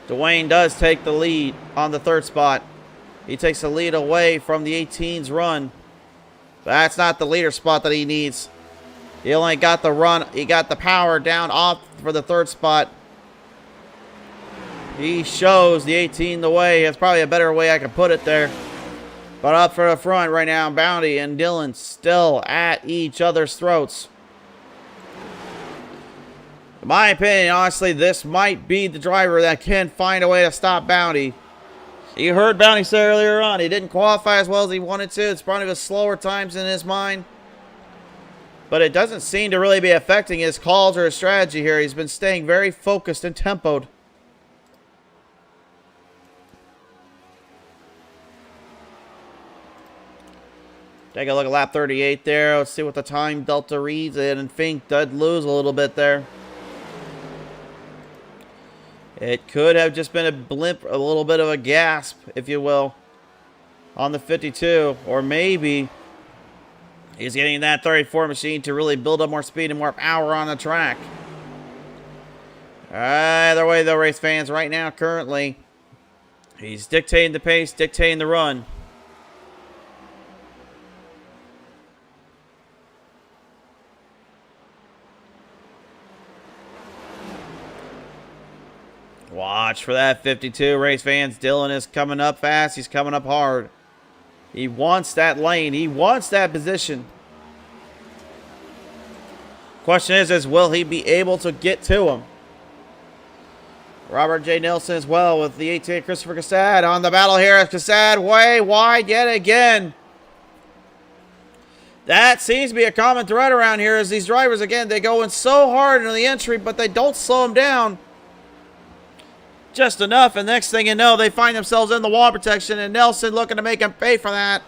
Speaker 2: Dwayne does take the lead on the third spot. He takes the lead away from the 18's run. But that's not the leader spot that he needs. He only got the run. He got the power down off for the third spot. He shows the 18 the way. That's probably a better way I could put it there. But up for the front right now, Bounty and Dylan still at each other's throats. In my opinion, honestly, this might be the driver that can find a way to stop Bounty. You heard Bounty say earlier on, he didn't qualify as well as he wanted to. It's probably the slower times in his mind. But it doesn't seem to really be affecting his calls or his strategy here. He's been staying very focused and tempoed. Take a look at lap 38 there. Let's see what the time delta reads. And Fink did lose a little bit there. It could have just been a blimp, a little bit of a gasp, if you will, on the 52. Or maybe he's getting that 34 machine to really build up more speed and more power on the track. Either way, though, race fans, right now, currently, he's dictating the pace, dictating the run. Watch for that 52, race fans. Dylan is coming up fast. He's coming up hard. He wants that lane. He wants that position. Question is will he be able to get to him? Robert J. Nelson as well with the 18 Christopher Cassad on the battle here. Cassad way wide yet again. That seems to be a common thread around here as these drivers, again, they go in so hard into the entry, but they don't slow them down just enough, and next thing you know, they find themselves in the wall protection, and Nelson looking to make him pay for that.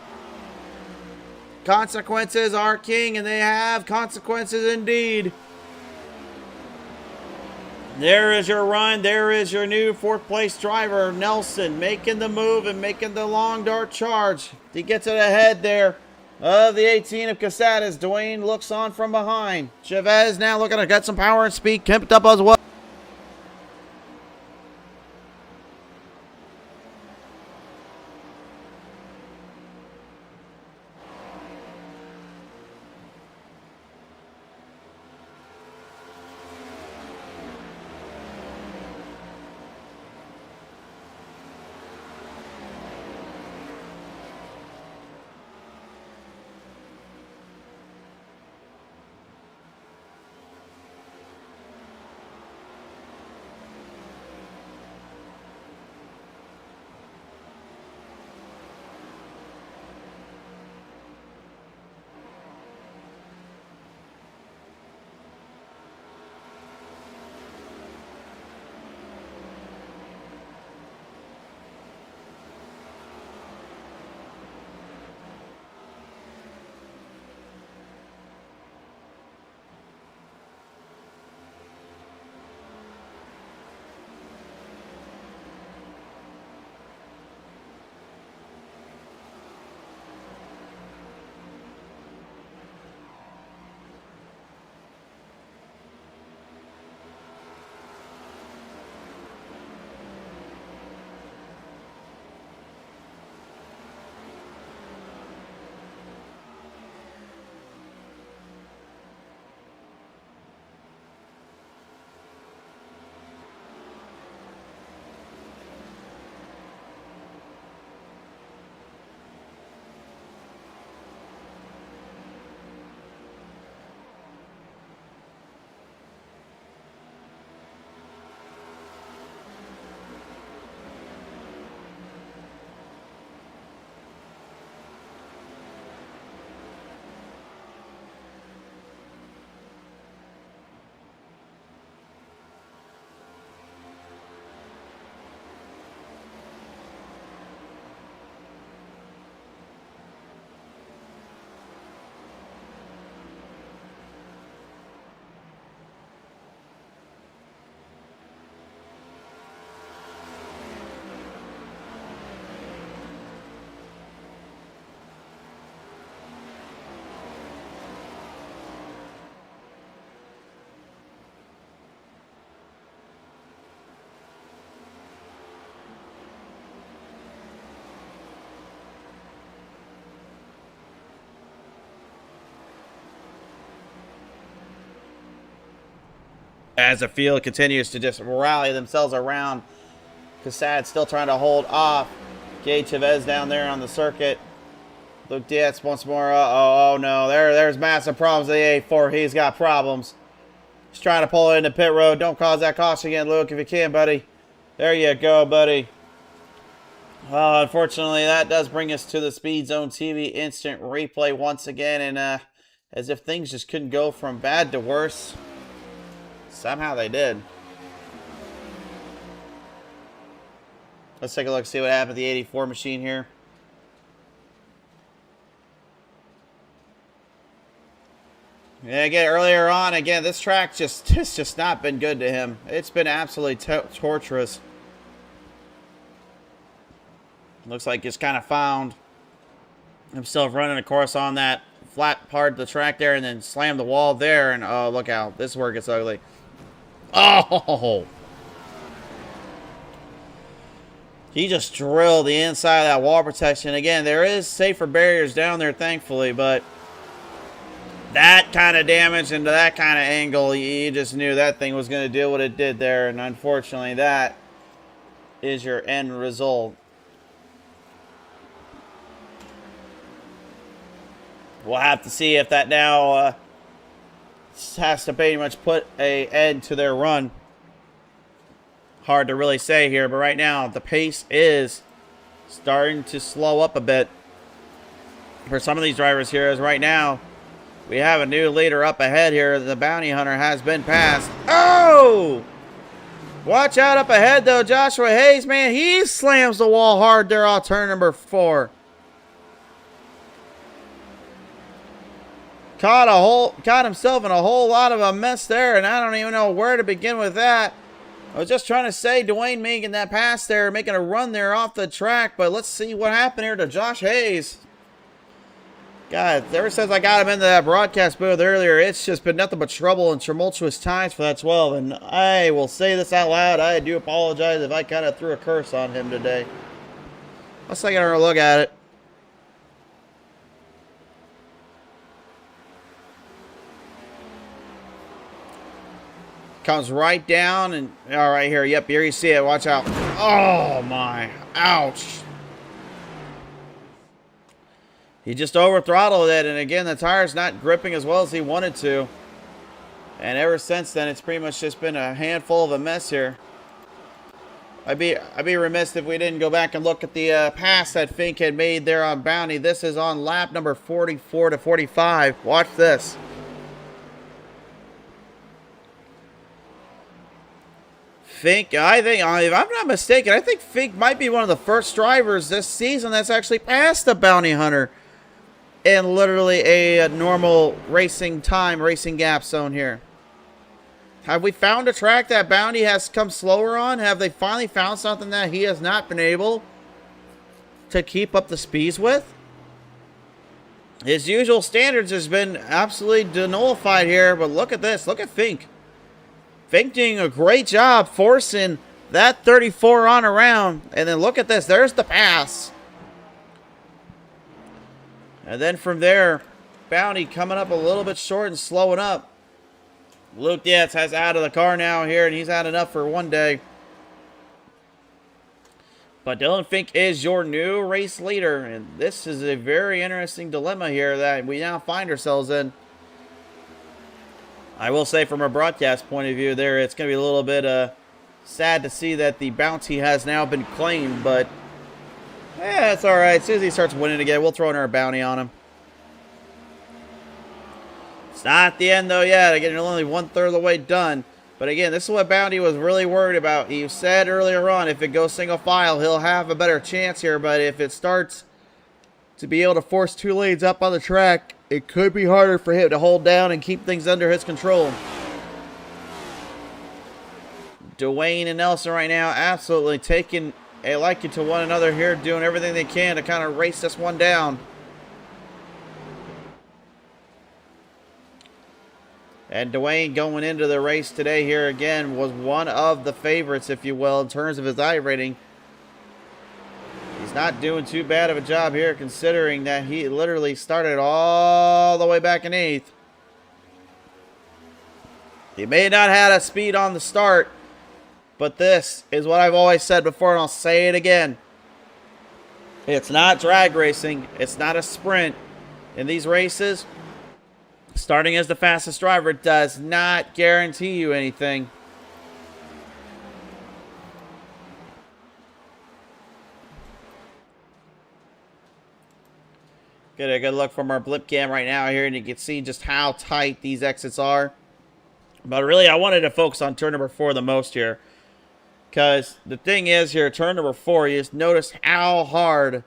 Speaker 2: Consequences are king, and they have consequences indeed. There is your run. There is your new fourth place driver, Nelson, making the move and making the long dart charge. He gets it ahead there of the 18 of Casad as Dwayne looks on from behind. Chavez now looking to get some power and speed kept up as well. As the field continues to just rally themselves around, Casad still trying to hold off Gage Chavez down there on the circuit. Luke Dietz once more. Oh no, there's massive problems at the A4. He's got problems. He's trying to pull it into pit road. Don't cause that caution again, Luke, if you can, buddy. There you go, buddy. Well, unfortunately, that does bring us to the Speed Zone TV instant replay once again, and as if things just couldn't go from bad to worse. Somehow they did. Let's take a look, see what happened to the 84 machine here. Yeah, again, earlier on, again, this track it's just not been good to him. It's been absolutely torturous. Looks like he's kind of found himself running, of course, on that flat part of the track there and then slammed the wall there. And, oh, look out. This is where it gets ugly. Oh! He just drilled the inside of that wall protection. Again, there is safer barriers down there, thankfully, but that kind of damage into that kind of angle, you just knew that thing was going to do what it did there. And unfortunately, that is your end result. We'll have to see if that now has to pretty much put an end to their run. Hard to really say here, but right now the pace is starting to slow up a bit for some of these drivers here, as right now we have a new leader up ahead here. The bounty hunter has been passed. Oh! Watch out up ahead, though. Joshua Hayes, man, he slams the wall hard there on turn number 4. Caught himself in a whole lot of a mess there, and I don't even know where to begin with that. I was just trying to say Dwayne making that pass there, making a run there off the track, but let's see what happened here to Josh Hayes. God, ever since I got him into that broadcast booth earlier, it's just been nothing but trouble and tumultuous times for that 12. And I will say this out loud. I do apologize if I kind of threw a curse on him today. Let's take another look at it. Comes right down and all right here. Yep, here you see it. Watch out. Oh my. Ouch. He just over throttled it, and again the tire's not gripping as well as he wanted to. And ever since then it's pretty much just been a handful of a mess here. I'd be remiss if we didn't go back and look at the pass that Fink had made there on Bounty. This is on lap number 44 to 45. Watch this. Fink, I think, if I'm not mistaken, I think Fink might be one of the first drivers this season that's actually passed the Bounty Hunter in literally a normal racing gap zone here. Have we found a track that Bounty has come slower on? Have they finally found something that he has not been able to keep up the speeds with? His usual standards has been absolutely nullified here, but look at this. Look at Fink. Fink doing a great job forcing that 34 on around. And then look at this. There's the pass. And then from there, Bounty coming up a little bit short and slowing up. Luke Dietz has out of the car now here, and he's had enough for one day. But Dylan Fink is your new race leader, and this is a very interesting dilemma here that we now find ourselves in. I will say from a broadcast point of view there, it's going to be a little bit sad to see that the bounty has now been claimed, but yeah, it's all right. As soon as he starts winning again, we'll throw another bounty on him. It's not the end, though, yet. Again, only 1/3 of the way done. But again, this is what Bounty was really worried about. He said earlier on, if it goes single file, he'll have a better chance here. But if it starts to be able to force 2 lanes up on the track, it could be harder for him to hold down and keep things under his control. Dwayne and Nelson right now absolutely taking a liking to one another here, doing everything they can to kind of race this one down. And Dwayne going into the race today here again was one of the favorites, if you will, in terms of his I-rating. He's not doing too bad of a job here, considering that he literally started all the way back in 8th. He may not have had a speed on the start, but this is what I've always said before, and I'll say it again. It's not drag racing. It's not a sprint. In these races, starting as the fastest driver does not guarantee you anything. Get a good look from our blip cam right now here, and you can see just how tight these exits are. But really, I wanted to focus on turn number 4 the most here. Because the thing is here, turn number 4, you just notice how hard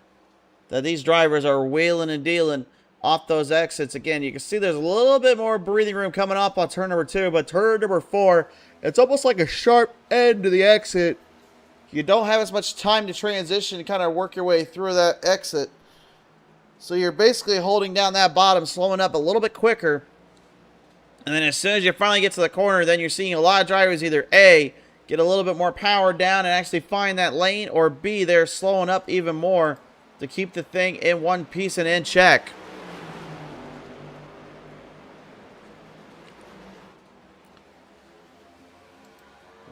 Speaker 2: that these drivers are wheeling and dealing off those exits. Again, you can see there's a little bit more breathing room coming up on turn number 2, but turn number 4, it's almost like a sharp end to the exit. You don't have as much time to transition and kind of work your way through that exit. So you're basically holding down that bottom, slowing up a little bit quicker. And then as soon as you finally get to the corner, then you're seeing a lot of drivers either A, get a little bit more power down and actually find that lane, or B, they're slowing up even more to keep the thing in one piece and in check.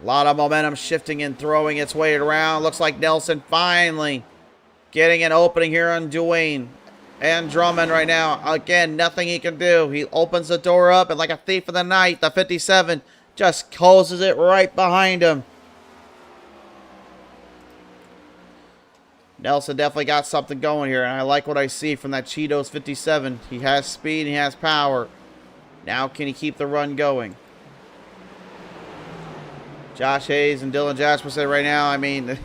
Speaker 2: A lot of momentum shifting and throwing its way around. Looks like Nelson finally getting an opening here on Dwayne and Drummond right now. Again, nothing he can do. He opens the door up, and like a thief in the night, the 57 just closes it right behind him. Nelson definitely got something going here, and I like what I see from that Cheetos 57. He has speed, he has power. Now can he keep the run going? Josh Hayes and Dylan Jasperson right now, I mean,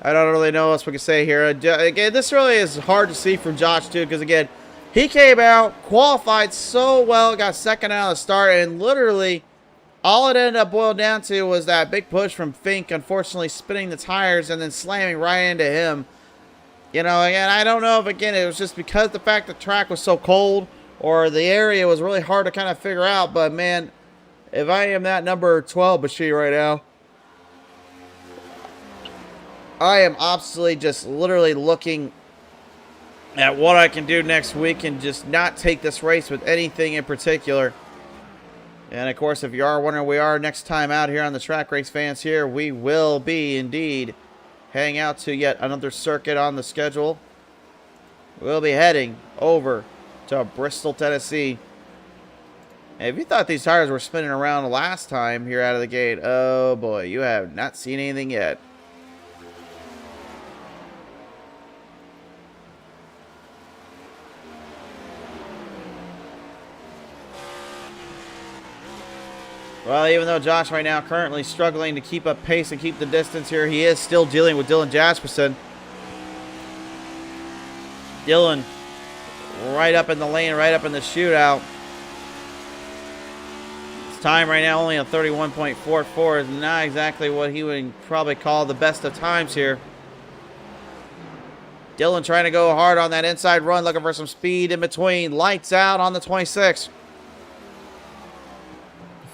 Speaker 2: I don't really know what else we can say here. Again, this really is hard to see from Josh, too, because, again, he came out, qualified so well, got second out of the start, and literally all it ended up boiled down to was that big push from Fink, unfortunately spinning the tires and then slamming right into him. You know, and I don't know if, again, it was just because the fact the track was so cold or the area was really hard to kind of figure out. But, man, if I am that number 12 machine right now, I am absolutely just literally looking at what I can do next week and just not take this race with anything in particular. And, of course, if you are wondering where we are next time out here on the Track Race Fans here, we will be, indeed, heading out to yet another circuit on the schedule. We'll be heading over to Bristol, Tennessee. And if you thought these tires were spinning around last time here out of the gate, oh boy, you have not seen anything yet. Well, even though Josh right now currently struggling to keep up pace and keep the distance here, he is still dealing with Dylan Jasperson. Dylan right up in the lane, right up in the shootout. His time right now only a 31.44 is not exactly what he would probably call the best of times here. Dylan trying to go hard on that inside run, looking for some speed in between. Lights out on the 26.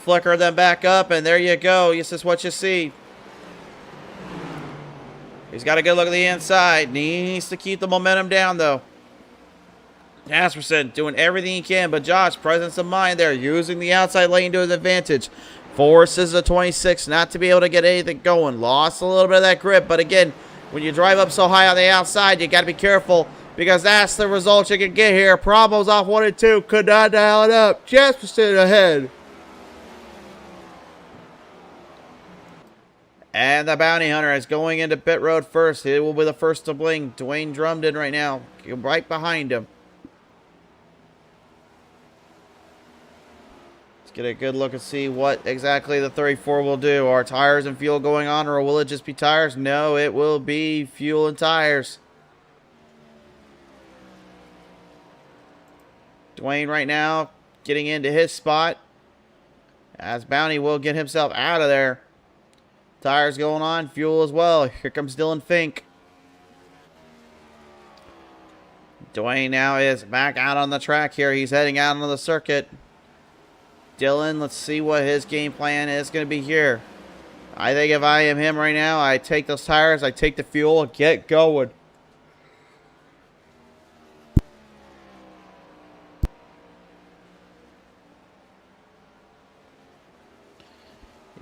Speaker 2: Flicker them back up, and there you go. This is what you see. He's got a good look at the inside. Needs to keep the momentum down, though. Jasperson doing everything he can, but Josh, presence of mind there, using the outside lane to his advantage. Forces the 26 not to be able to get anything going. Lost a little bit of that grip, but again, when you drive up so high on the outside, you got to be careful because that's the result you can get here. Problems off 1 and 2. Could not dial it up. Jasperson ahead. And the Bounty Hunter is going into pit road first. He will be the first to blink. Dwayne Drumden right now, right behind him. Let's get a good look and see what exactly the 34 will do. Are tires and fuel going on, or will it just be tires? No, it will be fuel and tires. Dwayne right now getting into his spot, as Bounty will get himself out of there. Tires going on, fuel as well. Here comes Dylan Fink. Dwayne now is back out on the track here. He's heading out on the circuit. Dylan, let's see what his game plan is going to be here. I think if I am him right now, I take those tires, I take the fuel, get going.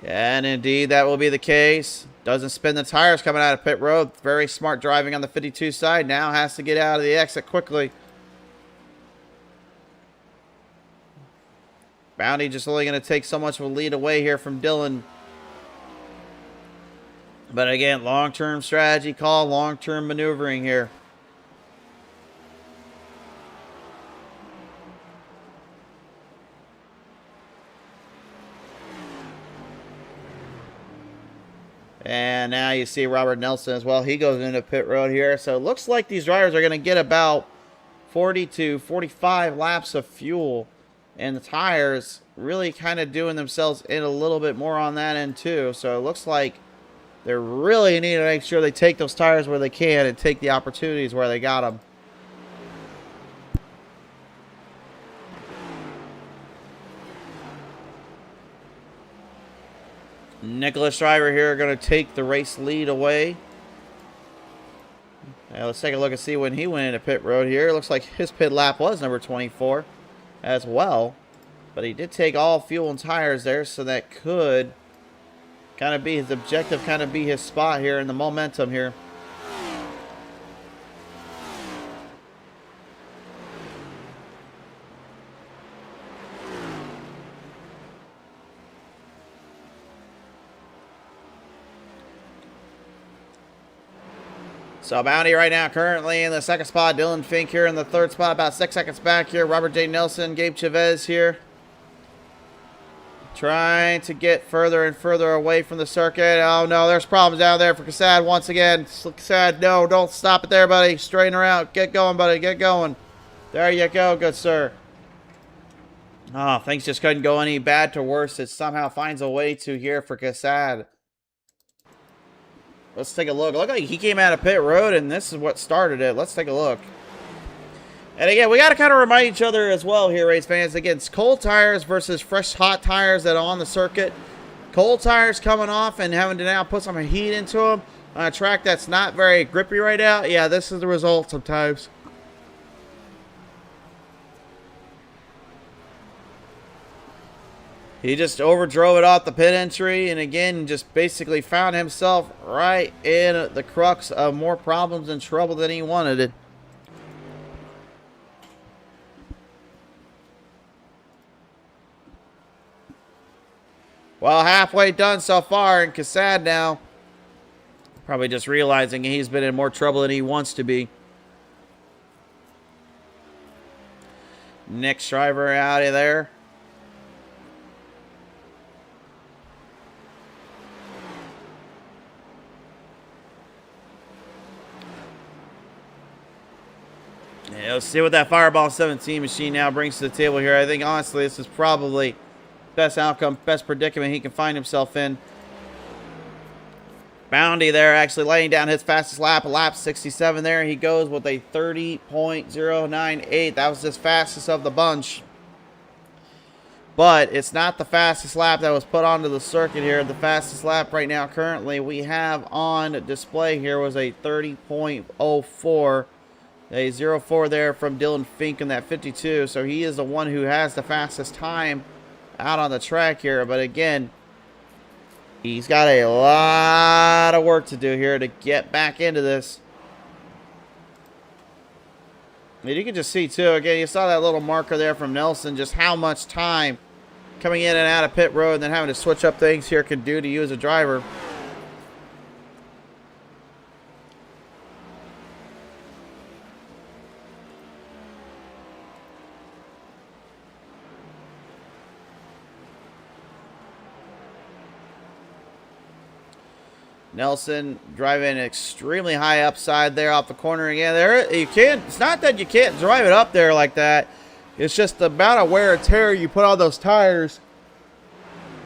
Speaker 2: And indeed, that will be the case. Doesn't spin the tires coming out of pit road. Very smart driving on the 52 side. Now has to get out of the exit quickly. Bounty just only going to take so much of a lead away here from Dylan. But again, long-term strategy call, long-term maneuvering here. And now you see Robert Nelson as well. He goes into pit road here. So it looks like these drivers are going to get about 40 to 45 laps of fuel. And the tires really kind of doing themselves in a little bit more on that end too. So it looks like they really need to make sure they take those tires where they can and take the opportunities where they got them. Nicholas Driver here going to take the race lead away. Now let's take a look and see when he went into pit road here. It looks like his pit lap was number 24 as well. But he did take all fuel and tires there, so that could kind of be his objective, kind of be his spot here in the momentum here. So Bounty right now currently in the second spot. Dylan Fink here in the third spot, about 6 seconds back here. Robert J. Nelson, Gabe Chavez here. Trying to get further and further away from the circuit. Oh no, there's problems down there for Cassad once again. Cassad, no, don't stop it there, buddy. Straighten her out. Get going, buddy. Get going. There you go, good sir. Oh, things just couldn't go any bad to worse. It somehow finds a way to here for Cassad. Let's take a look. Look like he came out of pit road, and this is what started it. Let's take a look. And again, we got to kind of remind each other as well here, race fans. Again, it's cold tires versus fresh hot tires that are on the circuit. Cold tires coming off and having to now put some heat into them on a track that's not very grippy right now. Yeah, this is the result sometimes. He just overdrove it off the pit entry, and again, just basically found himself right in the crux of more problems and trouble than he wanted it. Well, halfway done so far, and Cassad now probably just realizing he's been in more trouble than he wants to be. Next driver out of there. Yeah, let's see what that Fireball 17 machine now brings to the table here. I think, honestly, this is probably best outcome, best predicament he can find himself in. Bounty there actually laying down his fastest lap, lap 67 there. He goes with a 30.098. That was his fastest of the bunch. But it's not the fastest lap that was put onto the circuit here. The fastest lap right now currently we have on display here was a 30.04. A 0.4 there from Dylan Fink in that 52. So he is the one who has the fastest time out on the track here. But again, he's got a lot of work to do here to get back into this. And you can just see too, again, you saw that little marker there from Nelson, just how much time coming in and out of pit road and then having to switch up things here can do to you as a driver. Nelson driving extremely high upside there off the corner again. There, you can't. It's not that you can't drive it up there like that. It's just the amount of wear and tear you put on those tires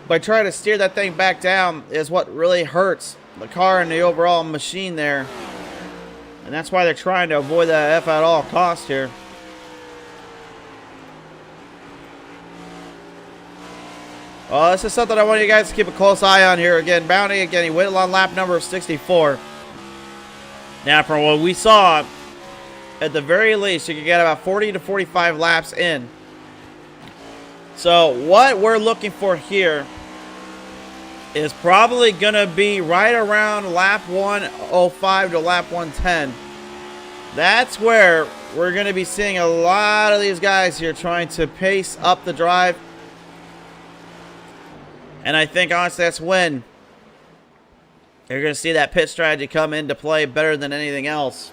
Speaker 2: by trying to steer that thing back down is what really hurts the car and the overall machine there. And that's why they're trying to avoid that F at all cost here. Well, this is something I want you guys to keep a close eye on here. Again, Bounty, again, he went on lap number 64. Now, from what we saw, at the very least, you can get about 40 to 45 laps in. So, what we're looking for here is probably going to be right around lap 105 to lap 110. That's where we're going to be seeing a lot of these guys here trying to pace up the drive. And I think, honestly, that's when you're going to see that pit strategy come into play better than anything else.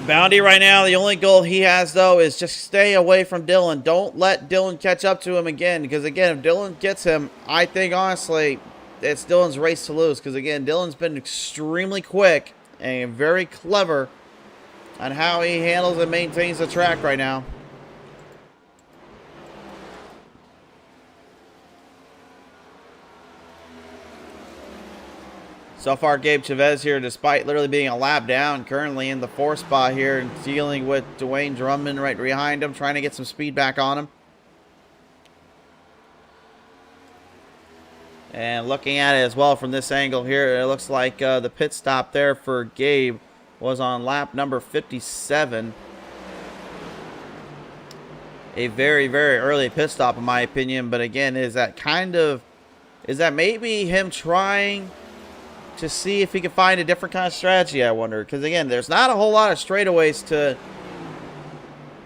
Speaker 2: Bounty right now, the only goal he has, though, is just stay away from Dylan. Don't let Dylan catch up to him again. Because, again, if Dylan gets him, I think, honestly, it's Dylan's race to lose. Because, again, Dylan's been extremely quick and very clever on how he handles and maintains the track right now. So far, Gabe Chavez here, despite literally being a lap down, currently in the 4th spot here and dealing with Dwayne Drummond right behind him, trying to get some speed back on him. And looking at it as well from this angle here, it looks like the pit stop there for Gabe was on lap number 57. A very, very early pit stop in my opinion. But again, is that maybe him trying to see if he can find a different kind of strategy, I wonder. Because again, there's not a whole lot of straightaways to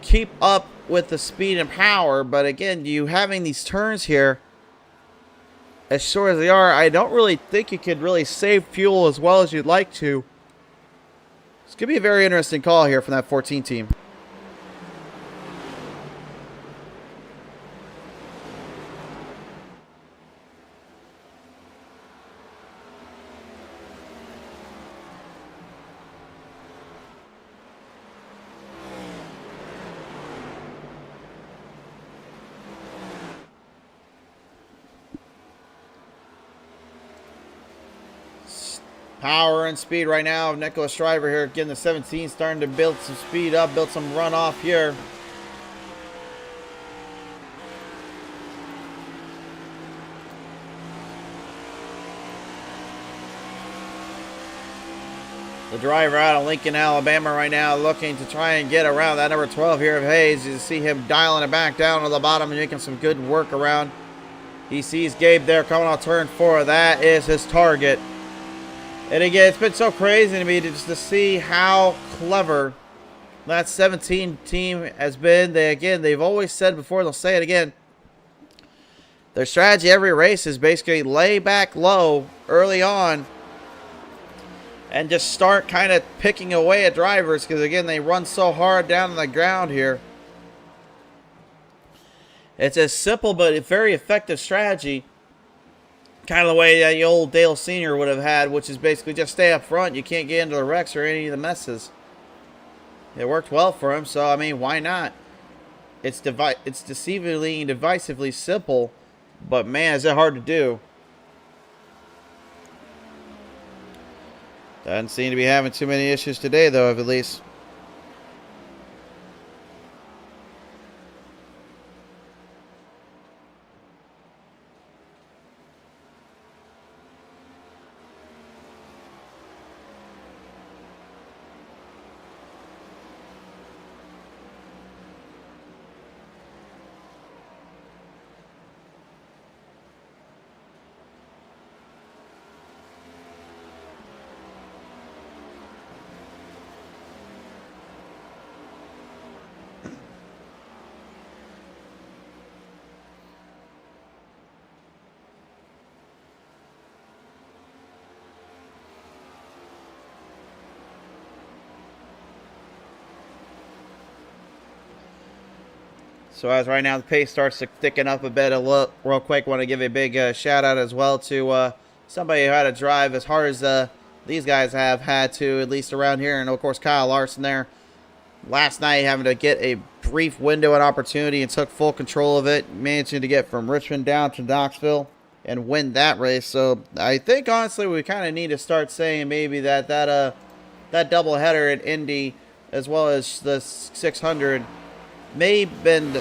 Speaker 2: keep up with the speed and power. But again, you having these turns here, as short as they are, I don't really think you could really save fuel as well as you'd like to. It's going to be a very interesting call here from that 14 team. Power and speed right now of Nicholas Shriver here, getting the 17, starting to build some speed up, build some runoff here. The driver out of Lincoln, Alabama right now looking to try and get around that number 12 here of Hayes. You see him dialing it back down to the bottom and making some good work around. He sees Gabe there coming on turn 4. That is his target. And again, it's been so crazy to me just to see how clever that 17 team has been. They've always said before, they'll say it again. Their strategy every race is basically lay back low early on and just start kind of picking away at drivers because, again, they run so hard down on the ground here. It's a simple but a very effective strategy. Kind of the way that the old Dale Sr. would have had, which is basically just stay up front. You can't get into the wrecks or any of the messes. It worked well for him, so, I mean, why not? It's deceivingly and divisively simple, but, man, is it hard to do. Doesn't seem to be having too many issues today, though, at least. So as right now the pace starts thickening up a bit, real quick, want to give a big shout out as well to somebody who had to drive as hard as these guys have had to, at least around here, and of course Kyle Larson there last night, having to get a brief window and opportunity and took full control of it, managing to get from Richmond down to Knoxville and win that race. So I think honestly we kind of need to start saying maybe that doubleheader at Indy as well as the 600 may have been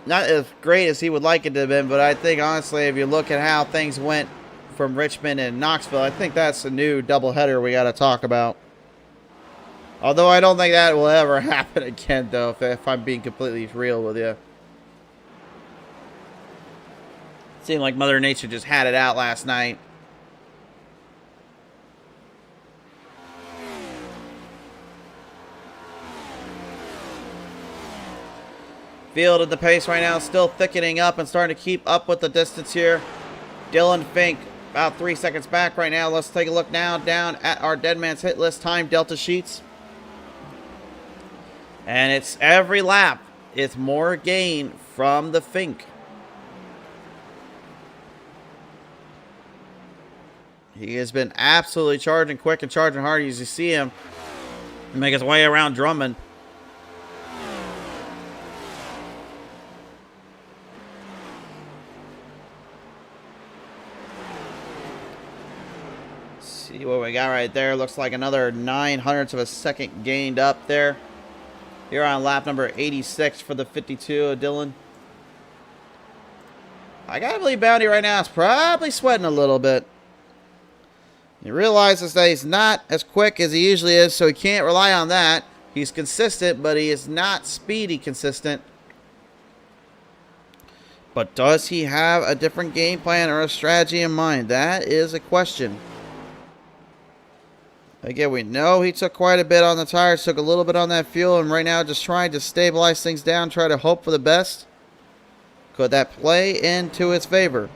Speaker 2: not as great as he would like it to have been, but I think honestly if you look at how things went from Richmond and Knoxville, I think that's a new doubleheader we got to talk about. Although I don't think that will ever happen again, though, if I'm being completely real with you. It seemed like Mother Nature just had it out last night. Field at the pace right now, still thickening up and starting to keep up with the distance here. Dylan Fink about 3 seconds back right now. Let's take a look now down at our Dead Man's Hit List time Delta sheets. And it's every lap, it's more gain from the Fink. He has been absolutely charging quick and charging hard as you see him make his way around Drummond. See what we got right there. Looks like another 0.09 of a second gained up there. Here on lap number 86 for the 52 of Dylan. I gotta believe Bounty right now is probably sweating a little bit. He realizes that he's not as quick as he usually is, so he can't rely on that. He's consistent, but he is not speedy consistent. But does he have a different game plan or a strategy in mind? That is a question. Again, we know he took quite a bit on the tires, took a little bit on that fuel, and right now just trying to stabilize things down, try to hope for the best. Could that play into his favor?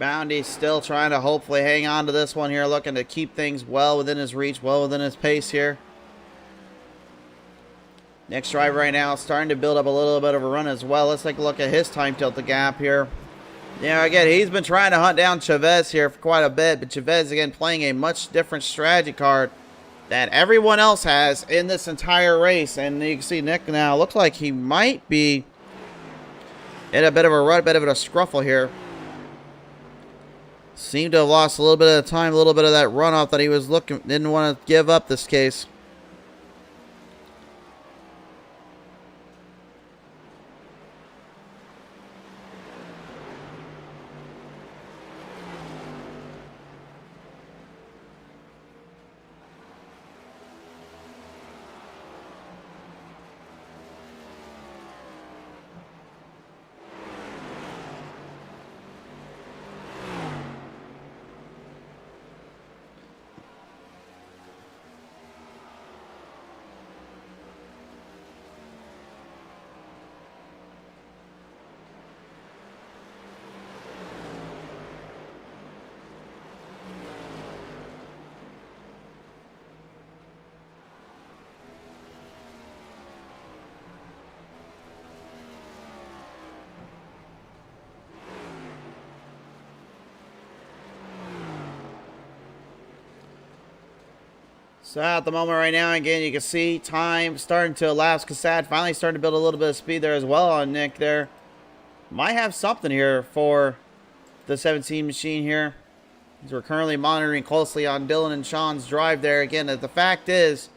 Speaker 2: Bounty still trying to hopefully hang on to this one here, looking to keep things well within his reach, well within his pace here. Next driver right now starting to build up a little bit of a run as well. Let's take a look at his time tilted gap here. Yeah, again, he's been trying to hunt down Chavez here for quite a bit, but Chavez, again, playing a much different strategy card that everyone else has in this entire race. And you can see Nick now looks like he might be in a bit of a rut, bit of a scruffle here. Seemed to have lost a little bit of time, a little bit of that runoff that he was looking, didn't want to give up this case. So at the moment right now, again, you can see time starting to elapse. Cassad finally starting to build a little bit of speed there as well on Nick there. Might have something here for the 17 machine here. As we're currently monitoring closely on Dylan and Sean's drive there. Again, the fact is,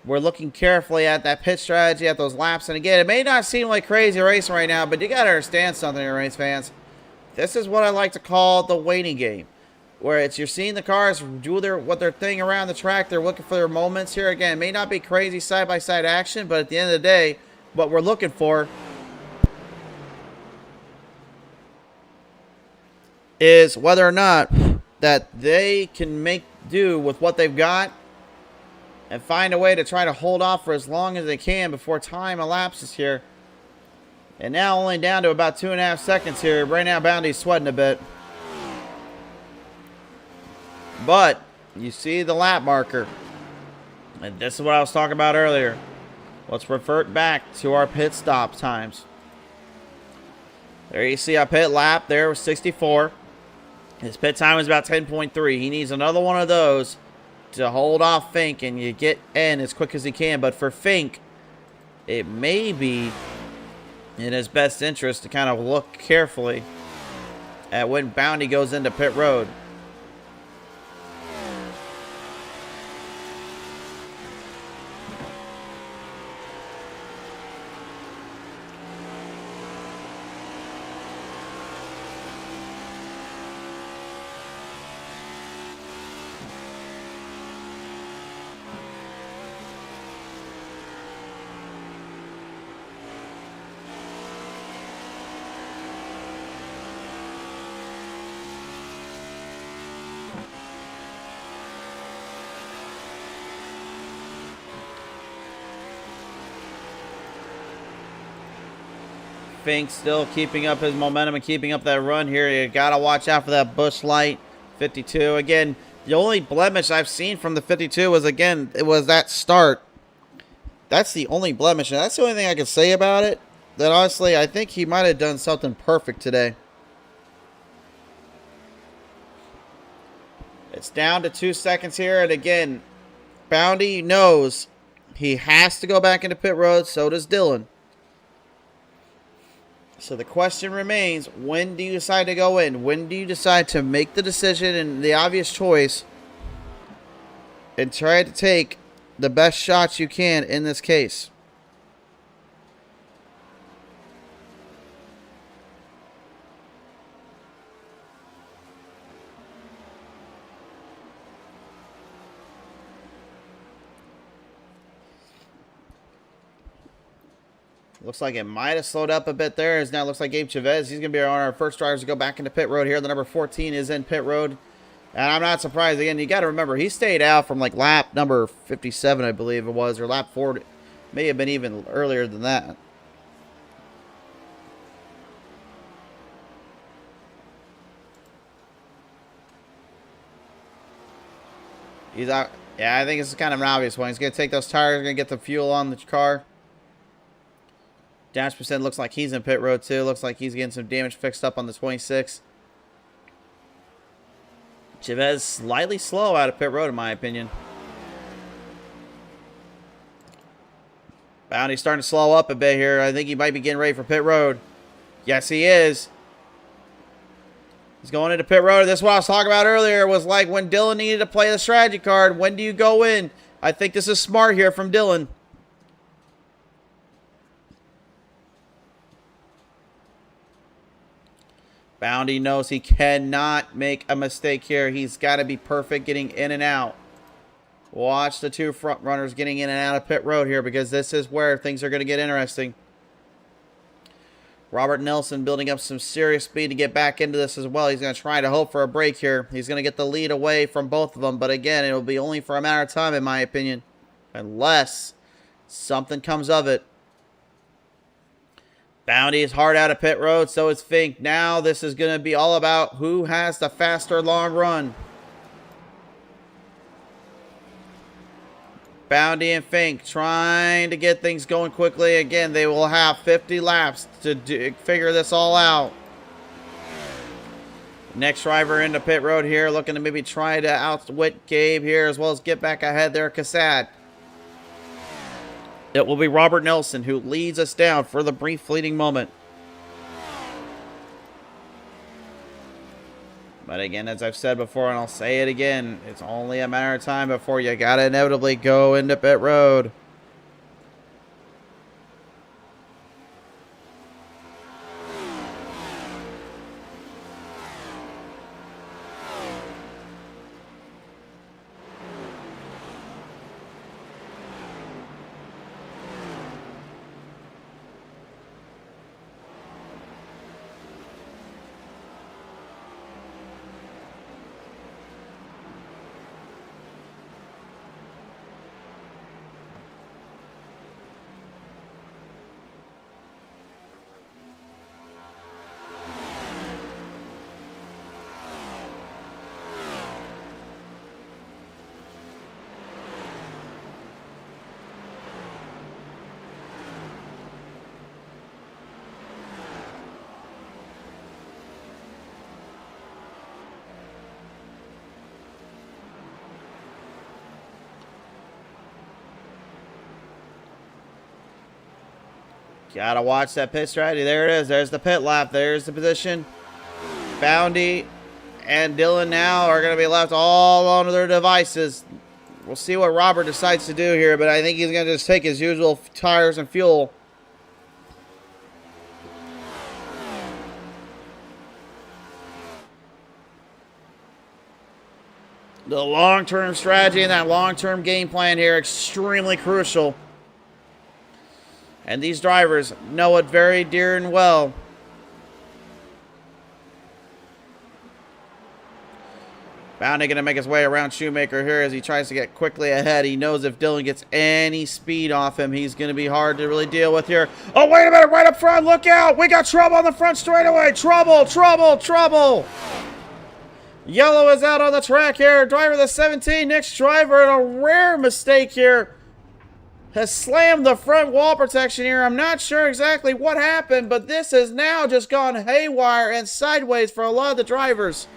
Speaker 2: we're looking carefully at that pit strategy, at those laps. And again, it may not seem like crazy racing right now, but you got to understand something here, race fans. This is what I like to call the waiting game. Where it's you're seeing the cars do what their thing around the track. They're looking for their moments here. Again, it may not be crazy side-by-side action, but at the end of the day, what we're looking for is whether or not that they can make do with what they've got and find a way to try to hold off for as long as they can before time elapses here. And now only down to about 2.5 seconds here. Right now, Bounty's sweating a bit. But you see the lap marker. And this is what I was talking about earlier. Let's revert back to our pit stop times. There you see our pit lap there was 64. His pit time was about 10.3. He needs another one of those to hold off Fink and you get in as quick as he can. But for Fink, it may be in his best interest to kind of look carefully at when Bounty goes into pit road. Fink still keeping up his momentum and keeping up that run here. You got to watch out for that bush light. 52. Again, the only blemish I've seen from the 52 was, again, it was that start. That's the only blemish, and that's the only thing I can say about it. That honestly, I think he might have done something perfect today. It's down to 2 seconds here, and again, Bounty knows he has to go back into pit road. So does Dylan. So the question remains, when do you decide to go in? When do you decide to make the decision and the obvious choice and try to take the best shots you can in this case? Looks like it might have slowed up a bit there. As now it looks like Gabe Chavez, he's going to be on our first drivers to go back into pit road here. The number 14 is in pit road. And I'm not surprised. Again, you got to remember, he stayed out from like lap number 57, I believe it was, or lap 40. May have been even earlier than that. He's out. Yeah, I think it's kind of an obvious one. He's going to take those tires, going to get the fuel on the car. Dash percent looks like he's in pit road too. Looks like he's getting some damage fixed up on the 26. Chavez slightly slow out of pit road in my opinion. Bounty's starting to slow up a bit here. I think he might be getting ready for pit road. Yes, he is. He's going into pit road. This is what I was talking about earlier. Was like when Dylan needed to play the strategy card. When do you go in? I think this is smart here from Dylan. Bounty knows he cannot make a mistake here. He's got to be perfect getting in and out. Watch the two front runners getting in and out of pit road here because this is where things are going to get interesting. Robert Nelson building up some serious speed to get back into this as well. He's going to try to hope for a break here. He's going to get the lead away from both of them. But again, it will be only for a matter of time in my opinion. Unless something comes of it. Bounty is hard out of pit road, so is Fink. Now this is going to be all about who has the faster long run. Bounty and Fink trying to get things going quickly. Again, they will have 50 laps to figure this all out. Next driver into pit road here, looking to maybe try to outwit Gabe here, as well as get back ahead there, Cassad. It will be Robert Nelson who leads us down for the brief fleeting moment. But again, as I've said before, and I'll say it again, it's only a matter of time before you gotta inevitably go into pit road. Gotta watch that pit strategy. There it is. There's the pit lap. There's the position. Bounty and Dylan now are going to be left all on their devices. We'll see what Robert decides to do here, but I think he's going to just take his usual tires and fuel. The long-term strategy and that long-term game plan here, extremely crucial. And these drivers know it very dear and well. Bounty going to make his way around Shoemaker here as he tries to get quickly ahead. He knows if Dylan gets any speed off him, he's going to be hard to really deal with here. Oh, wait a minute. Right up front. Look out. We got trouble on the front straightaway. Trouble, trouble, trouble. Yellow is out on the track here. Driver the 17. Next driver, and a rare mistake here, has slammed the front wall protection here. I'm not sure exactly what happened, but this has now just gone haywire and sideways for a lot of the drivers.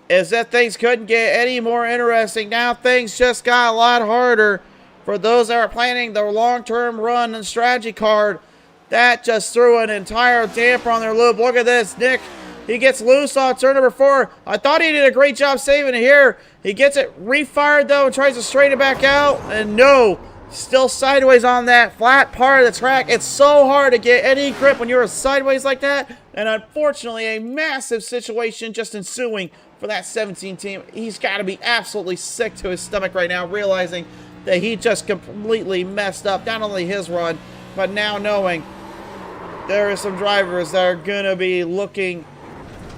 Speaker 2: Is that things couldn't get any more interesting. Now things just got a lot harder for those that are planning their long-term run and strategy card. That just threw an entire damper on their loop. Look at this. Nick, he gets loose on turn number 4. I thought he did a great job saving it here. He gets it refired, though, and tries to straighten it back out. And no, still sideways on that flat part of the track. It's so hard to get any grip when you're sideways like that. And unfortunately, a massive situation just ensuing for that 17 team. He's got to be absolutely sick to his stomach right now, realizing that he just completely messed up not only his run, but now knowing there are some drivers that are going to be looking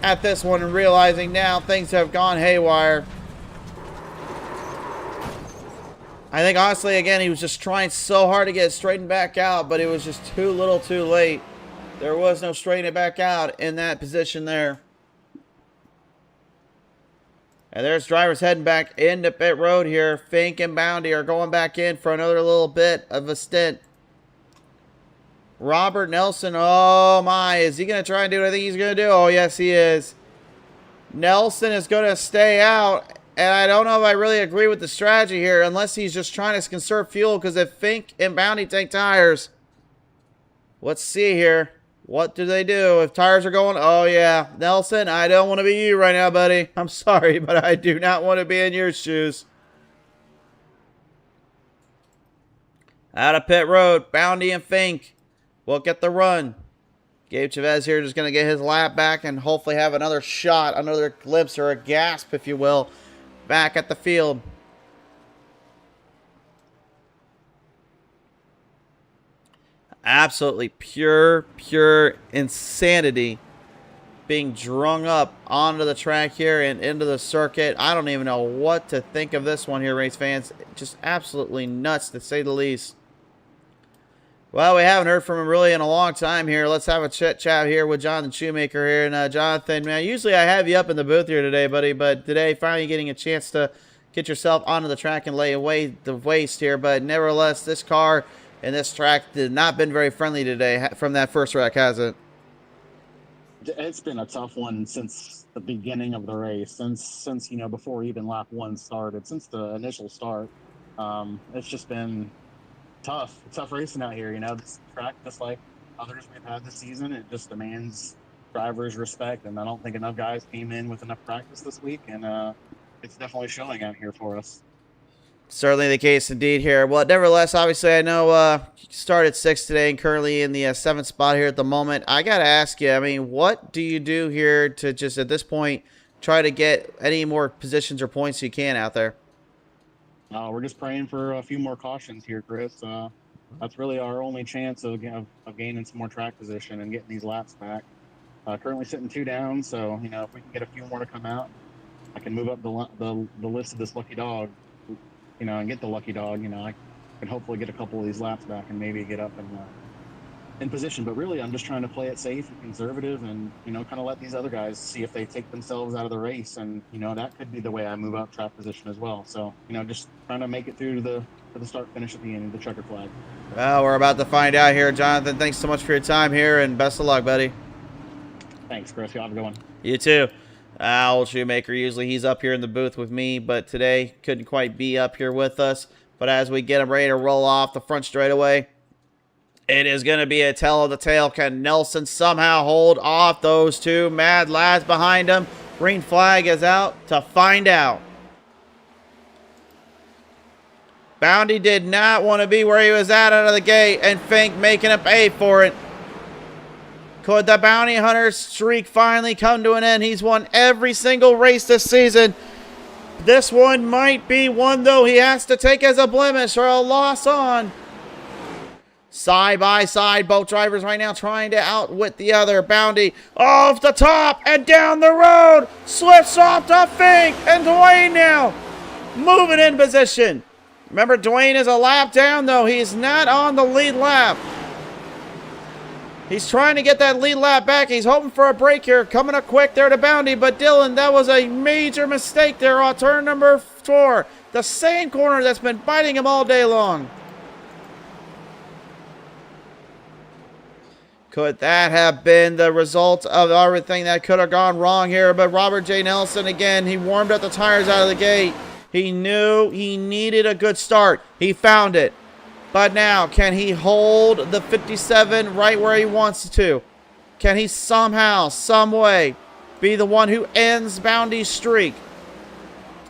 Speaker 2: at this one and realizing now things have gone haywire. I think, honestly, again, he was just trying so hard to get it straightened back out, but it was just too little too late. There was no straightening it back out in that position there. And there's drivers heading back into pit road here. Fink and Bounty are going back in for another little bit of a stint. Robert Nelson, oh my, is he going to try and do what I think he's going to do? Oh, yes, he is. Nelson is going to stay out, and I don't know if I really agree with the strategy here, unless he's just trying to conserve fuel, because if Fink and Bounty take tires, let's see here. What do they do? If tires are going, oh yeah, Nelson, I don't want to be you right now, buddy. I'm sorry, but I do not want to be in your shoes. Out of pit road, Bounty and Fink will get the run. Gabe Chavez here just going to get his lap back and hopefully have another shot, another glimpse or a gasp, if you will, back at the field. Absolutely pure insanity being drung up onto the track here and into the circuit. I don't even know what to think of this one here, race fans. Just absolutely nuts, to say the least. Well, we haven't heard from him really in a long time here. Let's have a chat here with Jonathan Shoemaker here. And Jonathan, man, usually I have you up in the booth here today, buddy, but today finally getting a chance to get yourself onto the track and lay away the waste here. But nevertheless, this car and this track did not been very friendly today from that first wreck, has it?
Speaker 3: It's been a tough one since the beginning of the race, since you know, before even lap 1 started, since the initial start. It's just been tough racing out here. You know, this track, just like others we've had this season, it just demands drivers' respect, and I don't think enough guys came in with enough practice this week, and it's definitely showing out here for us.
Speaker 2: Certainly the case indeed here. Well, nevertheless, obviously, I know you started 6th today and currently in the 7th spot here at the moment. I got to ask you, I mean, what do you do here to just at this point try to get any more positions or points you can out there?
Speaker 3: We're just praying for a few more cautions here, Chris. That's really our only chance of gaining some more track position and getting these laps back. Currently sitting 2 down, so you know, if we can get a few more to come out, I can move up the list of this lucky dog. You know, and get the lucky dog. You know, I can hopefully get a couple of these laps back and maybe get up in position. But really, I'm just trying to play it safe and conservative, and you know, kind of let these other guys see if they take themselves out of the race, and you know, that could be the way I move up track position as well. So you know, just trying to make it through to the start finish at the end of the checker flag.
Speaker 2: Well, we're about to find out here, Jonathan. Thanks so much for your time here, and best of luck, buddy.
Speaker 3: Thanks, Chris. You have a good one.
Speaker 2: You too. Old Shoemaker, usually he's up here in the booth with me, but today couldn't quite be up here with us. But as we get him ready to roll off the front straightaway, it is going to be a tell of the tale. Can Nelson somehow hold off those two mad lads behind him? Green flag is out to find out. Bounty did not want to be where he was at out of the gate, and Fink making him pay for it. Could the Bounty Hunter's streak finally come to an end? He's won every single race this season. This one might be one, though, he has to take as a blemish or a loss on. Side by side, both drivers right now trying to outwit the other. Bounty off the top and down the road. Slips off to Fink, and Dwayne now moving in position. Remember, Dwayne is a lap down, though. He's not on the lead lap. He's trying to get that lead lap back. He's hoping for a break here. Coming up quick there to Bounty. But Dylan, that was a major mistake there on turn number 4. The same corner that's been biting him all day long. Could that have been the result of everything that could have gone wrong here? But Robert J. Nelson, again, he warmed up the tires out of the gate. He knew he needed a good start. He found it. But now, can he hold the 57 right where he wants to? Can he somehow, some way, be the one who ends Bounty's streak?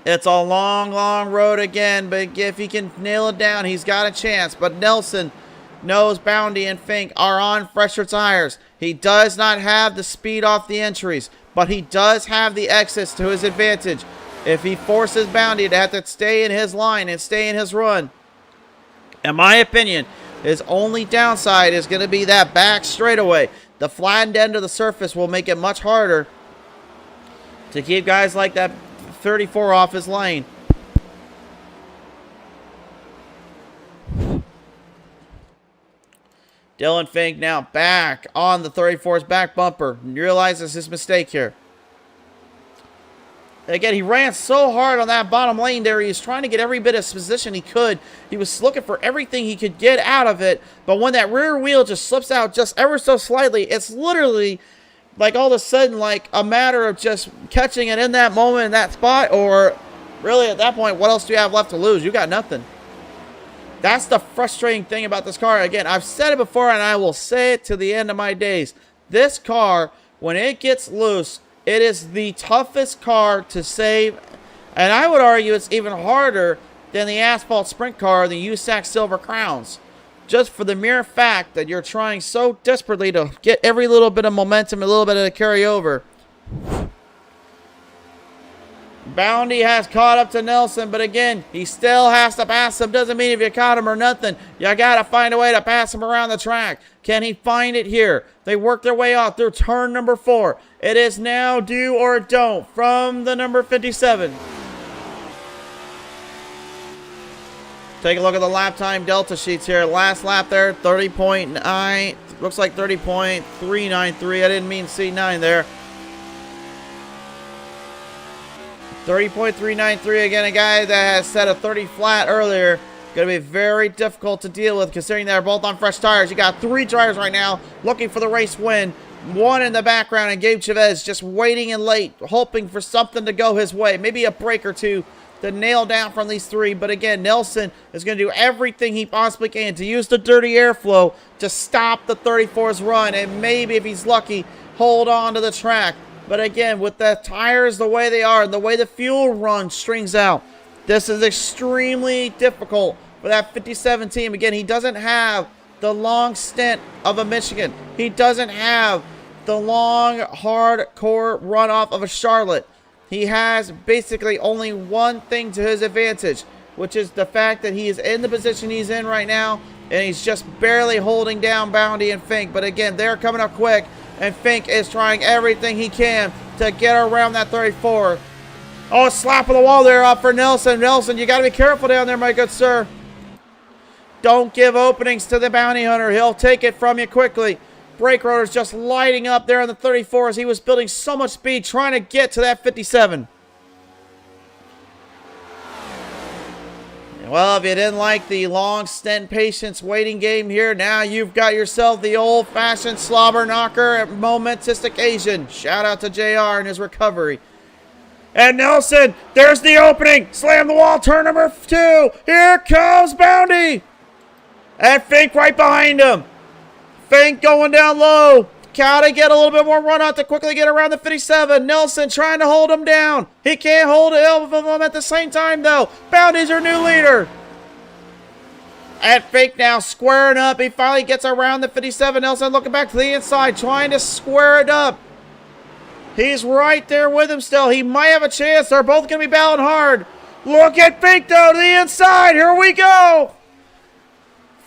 Speaker 2: It's a long, long road again, but if he can nail it down, he's got a chance. But Nelson knows Bounty and Fink are on fresher tires. He does not have the speed off the entries, but he does have the exits to his advantage. If he forces Bounty to have to stay in his line and stay in his run, in my opinion, his only downside is going to be that back straightaway. The flattened end of the surface will make it much harder to keep guys like that 34 off his lane. Dylan Fink now back on the 34's back bumper. Realizes his mistake here. Again, he ran so hard on that bottom lane there. He was trying to get every bit of position he could. He was looking for everything he could get out of it. But when that rear wheel just slips out just ever so slightly, it's literally like all of a sudden like a matter of just catching it in that moment in that spot. Or really at that point, what else do you have left to lose? You got nothing. That's the frustrating thing about this car. Again, I've said it before and I will say it to the end of my days. This car, when it gets loose, it is the toughest car to save, and I would argue it's even harder than the Asphalt Sprint car, the USAC Silver Crowns. Just for the mere fact that you're trying so desperately to get every little bit of momentum, a little bit of the carryover. Bounty has caught up to Nelson, but again, he still has to pass him. Doesn't mean if you caught him or nothing. You got to find a way to pass him around the track. Can he find it here? They work their way out through turn number 4. It is now do or don't from the number 57. Take a look at the lap time delta sheets here. Last lap there, 30.9. Looks like 30.393. I didn't mean C9 there. 30.393 again, a guy that has set a 30 flat earlier. Going to be very difficult to deal with considering they're both on fresh tires. You got 3 drivers right now looking for the race win. One in the background, and Gabe Chavez just waiting in late, hoping for something to go his way. Maybe a break or two to nail down from these 3. But again, Nelson is going to do everything he possibly can to use the dirty airflow to stop the 34's run. And maybe, if he's lucky, hold on to the track. But again, with the tires the way they are and the way the fuel run strings out, this is extremely difficult for that 57 team. Again, he doesn't have the long stint of a Michigan. He doesn't have the long, hardcore runoff of a Charlotte. He has basically only one thing to his advantage, which is the fact that he is in the position he's in right now, and he's just barely holding down Bounty and Fink. But again, they're coming up quick, and Fink is trying everything he can to get around that 34. Oh, a slap of the wall there up for Nelson. Nelson, you got to be careful down there, my good sir. Don't give openings to the bounty hunter. He'll take it from you quickly. Brake rotor's just lighting up there on the 34 as he was building so much speed trying to get to that 57. Well, if you didn't like the long stint patience waiting game here, now you've got yourself the old-fashioned slobber knocker at momentous occasion. Shout out to JR and his recovery. And Nelson, there's the opening. Slam the wall, turn number 2. Here comes Bounty. And Fink right behind him. Fink going down low. Gotta get a little bit more run out to quickly get around the 57. Nelson trying to hold him down. He can't hold all of them at the same time, though. Bounty's our new leader. And Fink now squaring up. He finally gets around the 57. Nelson looking back to the inside, trying to square it up. He's right there with him still. He might have a chance. They're both going to be battling hard. Look at Fink, though, to the inside. Here we go.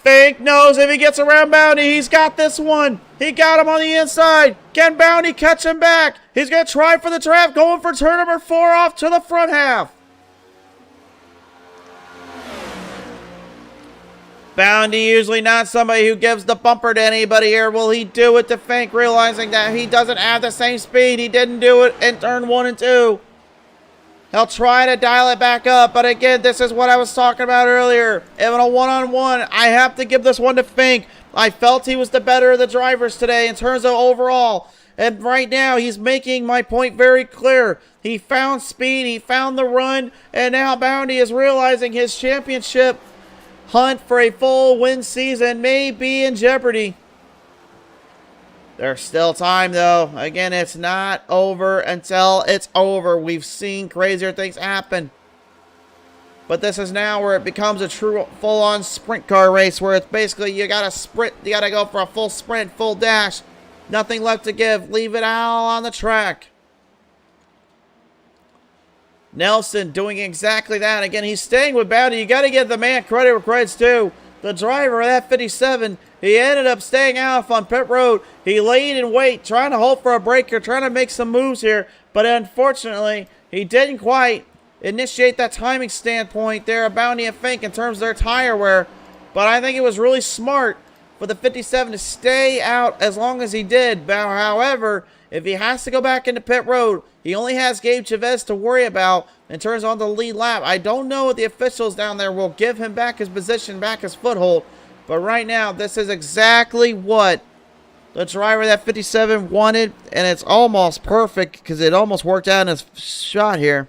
Speaker 2: Fink knows if he gets around Bounty, he's got this one. He got him on the inside. Can Bounty catch him back? He's going to try for the trap, going for turn number 4 off to the front half. Bounty usually not somebody who gives the bumper to anybody here. Will he do it to Fink, realizing that he doesn't have the same speed? He didn't do it in turn 1 and 2. He'll try to dial it back up, but again, this is what I was talking about earlier. Even a one-on-one, I have to give this one to Fink. I felt he was the better of the drivers today in terms of overall. And right now, he's making my point very clear. He found speed, he found the run, and now Bounty is realizing his championship hunt for a full win season may be in jeopardy. There's still time, though. Again, it's not over until it's over. We've seen crazier things happen. But this is now where it becomes a true full-on sprint car race, where it's basically you got to sprint, you got to go for a full sprint, full dash. Nothing left to give. Leave it all on the track. Nelson doing exactly that. Again, he's staying with Bounty. You got to give the man credit where credit's due. The driver of that 57, he ended up staying out on pit road. He laid in wait, trying to hold for a breaker, trying to make some moves here. But unfortunately, he didn't quite initiate that timing standpoint there of Bounty and Fink in terms of their tire wear. But I think it was really smart for the 57 to stay out as long as he did. However, if he has to go back into pit road, he only has Gabe Chavez to worry about and turns on the lead lap. I don't know if the officials down there will give him back his position, back his foothold, but right now, this is exactly what the driver of that 57 wanted, and it's almost perfect because it almost worked out in his shot here.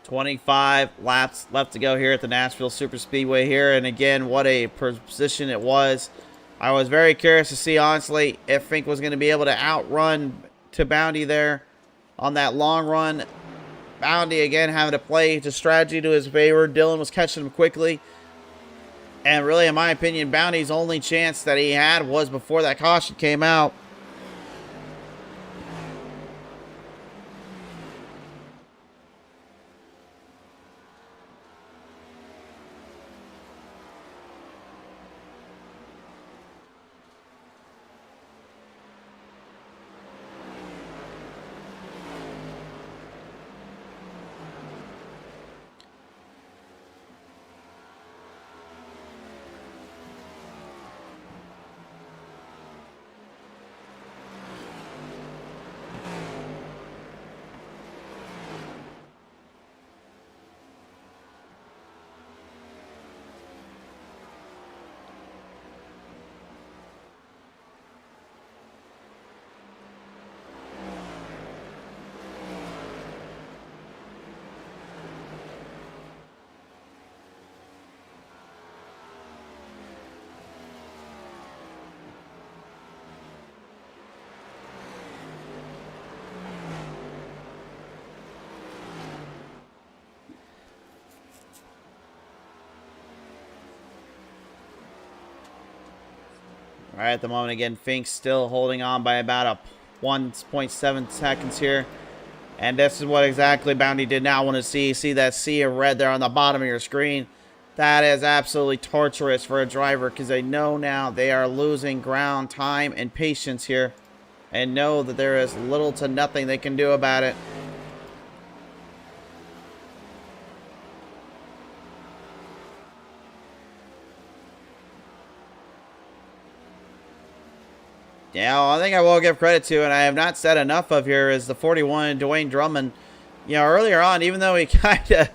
Speaker 2: "25 laps left to go here at the Nashville Superspeedway here." And again, what a position it was. I was very curious to see, honestly, if Fink was going to be able to outrun to Bounty there on that long run. Bounty, again, having to play to strategy to his favor. Dylan was catching him quickly. And really, in my opinion, Bounty's only chance that he had was before that caution came out. All right, at the moment, again, Fink's still holding on by about a 1.7 seconds here. And this is what exactly Bounty did not want to see. See that sea of red there on the bottom of your screen? That is absolutely torturous for a driver because they know now they are losing ground, time, and patience here. And know that there is little to nothing they can do about it. Yeah, well, I think I will give credit to, and I have not said enough of here, is the 41, Dwayne Drummond. You know, earlier on, even though he kind of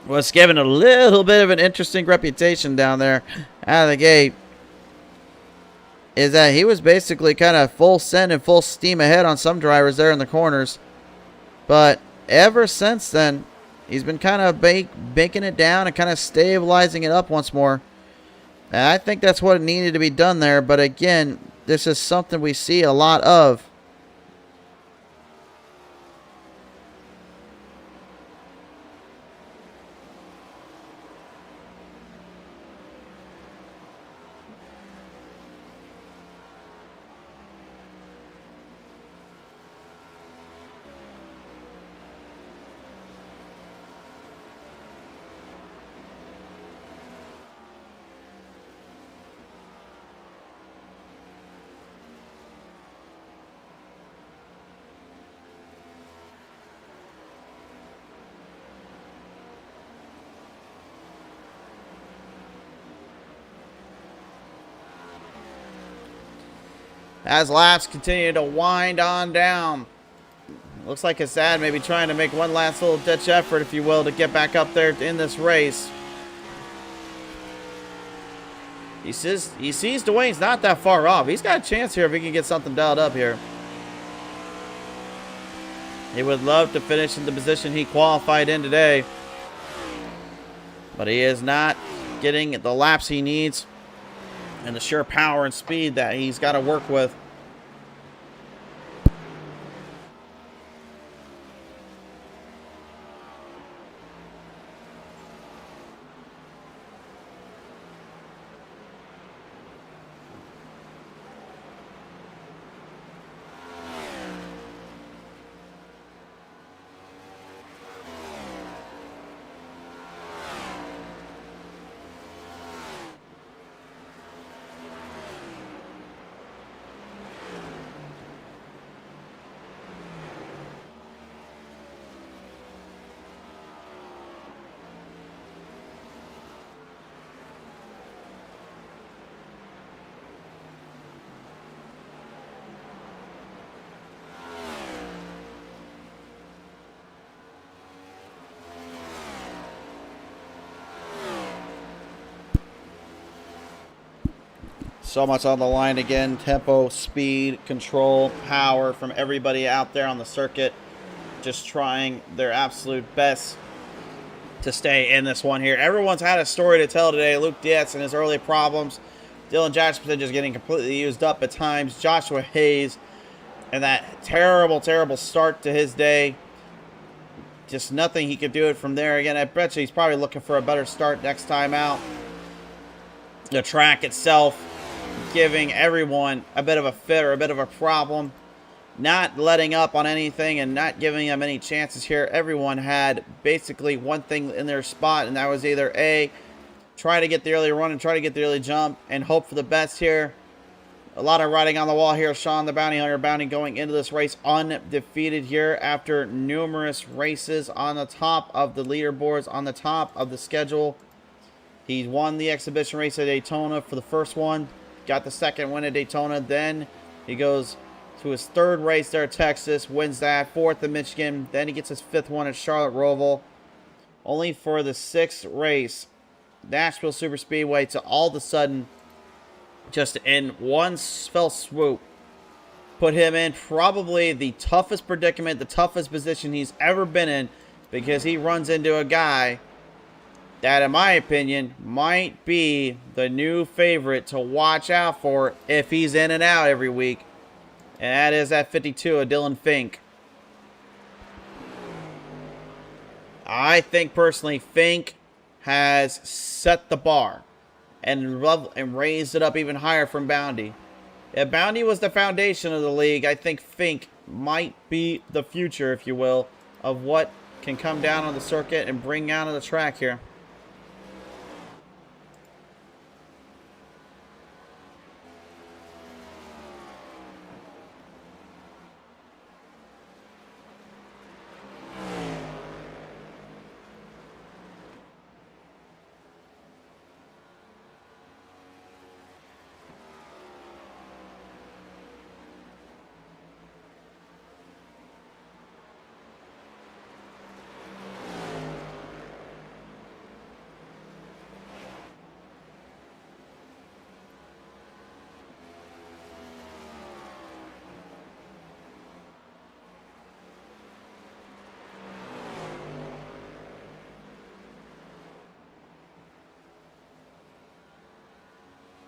Speaker 2: was given a little bit of an interesting reputation down there out of the gate, is that he was basically kind of full send and full steam ahead on some drivers there in the corners. But ever since then, he's been kind of baking it down and kind of stabilizing it up once more. And I think that's what needed to be done there. But again, this is something we see a lot of. as laps continue to wind on down. Looks like Hassad maybe trying to make one last little ditch effort, if you will, to get back up there in this race. He sees Dwayne's not that far off. He's got a chance here if he can get something dialed up here. He would love to finish in the position he qualified in today. But he is not getting the laps he needs and the sheer power and speed that he's got to work with. So much on the line again. Tempo, speed, control, power from everybody out there on the circuit. Just trying their absolute best to stay in this one here. Everyone's had a story to tell today. Luke Dietz and his early problems. Dylan Jackson just getting completely used up at times. Joshua Hayes and that terrible, terrible start to his day. Just nothing he could do it from there. Again, I bet you he's probably looking for a better start next time out. The track itself giving everyone a bit of a fit or a bit of a problem. Not letting up on anything and not giving them any chances here. Everyone had basically one thing in their spot, and that was either A, try to get the early run and try to get the early jump and hope for the best here. A lot of writing on the wall here. Sean the Bounty Hunter Bounty going into this race undefeated here after numerous races on the top of the leaderboards, on the top of the schedule. He won the exhibition race at Daytona for the first one. Got the second win at Daytona. Then he goes to his third race there at Texas. Wins that. Fourth at Michigan. Then he gets his fifth one at Charlotte Roval. Only for the sixth race, Nashville Superspeedway, to all of a sudden, just in one fell swoop, put him in probably the toughest predicament, the toughest position he's ever been in, because he runs into a guy that, in my opinion, might be the new favorite to watch out for if he's in and out every week. And that is at 52 of Dylan Fink. I think, personally, Fink has set the bar and raised it up even higher from Bounty. If Bounty was the foundation of the league, I think Fink might be the future, if you will, of what can come down on the circuit and bring out on the track here.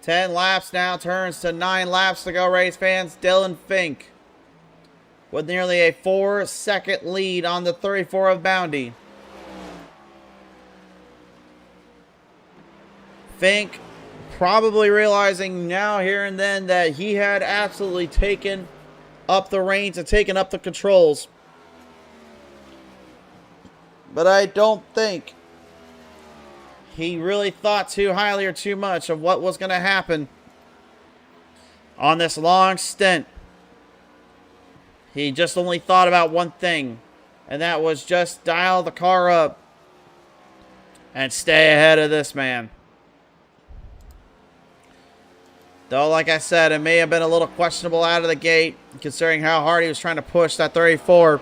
Speaker 2: Ten laps now, turns to 9 laps to go, race fans. Dylan Fink with nearly a 4-second lead on the 34 of Bounty. Fink probably realizing now, here and then, that he had absolutely taken up the reins and taken up the controls. But I don't think he really thought too highly or too much of what was going to happen on this long stint. He just only thought about one thing, and that was just dial the car up and stay ahead of this man. Though, like I said, it may have been a little questionable out of the gate, considering how hard he was trying to push that 34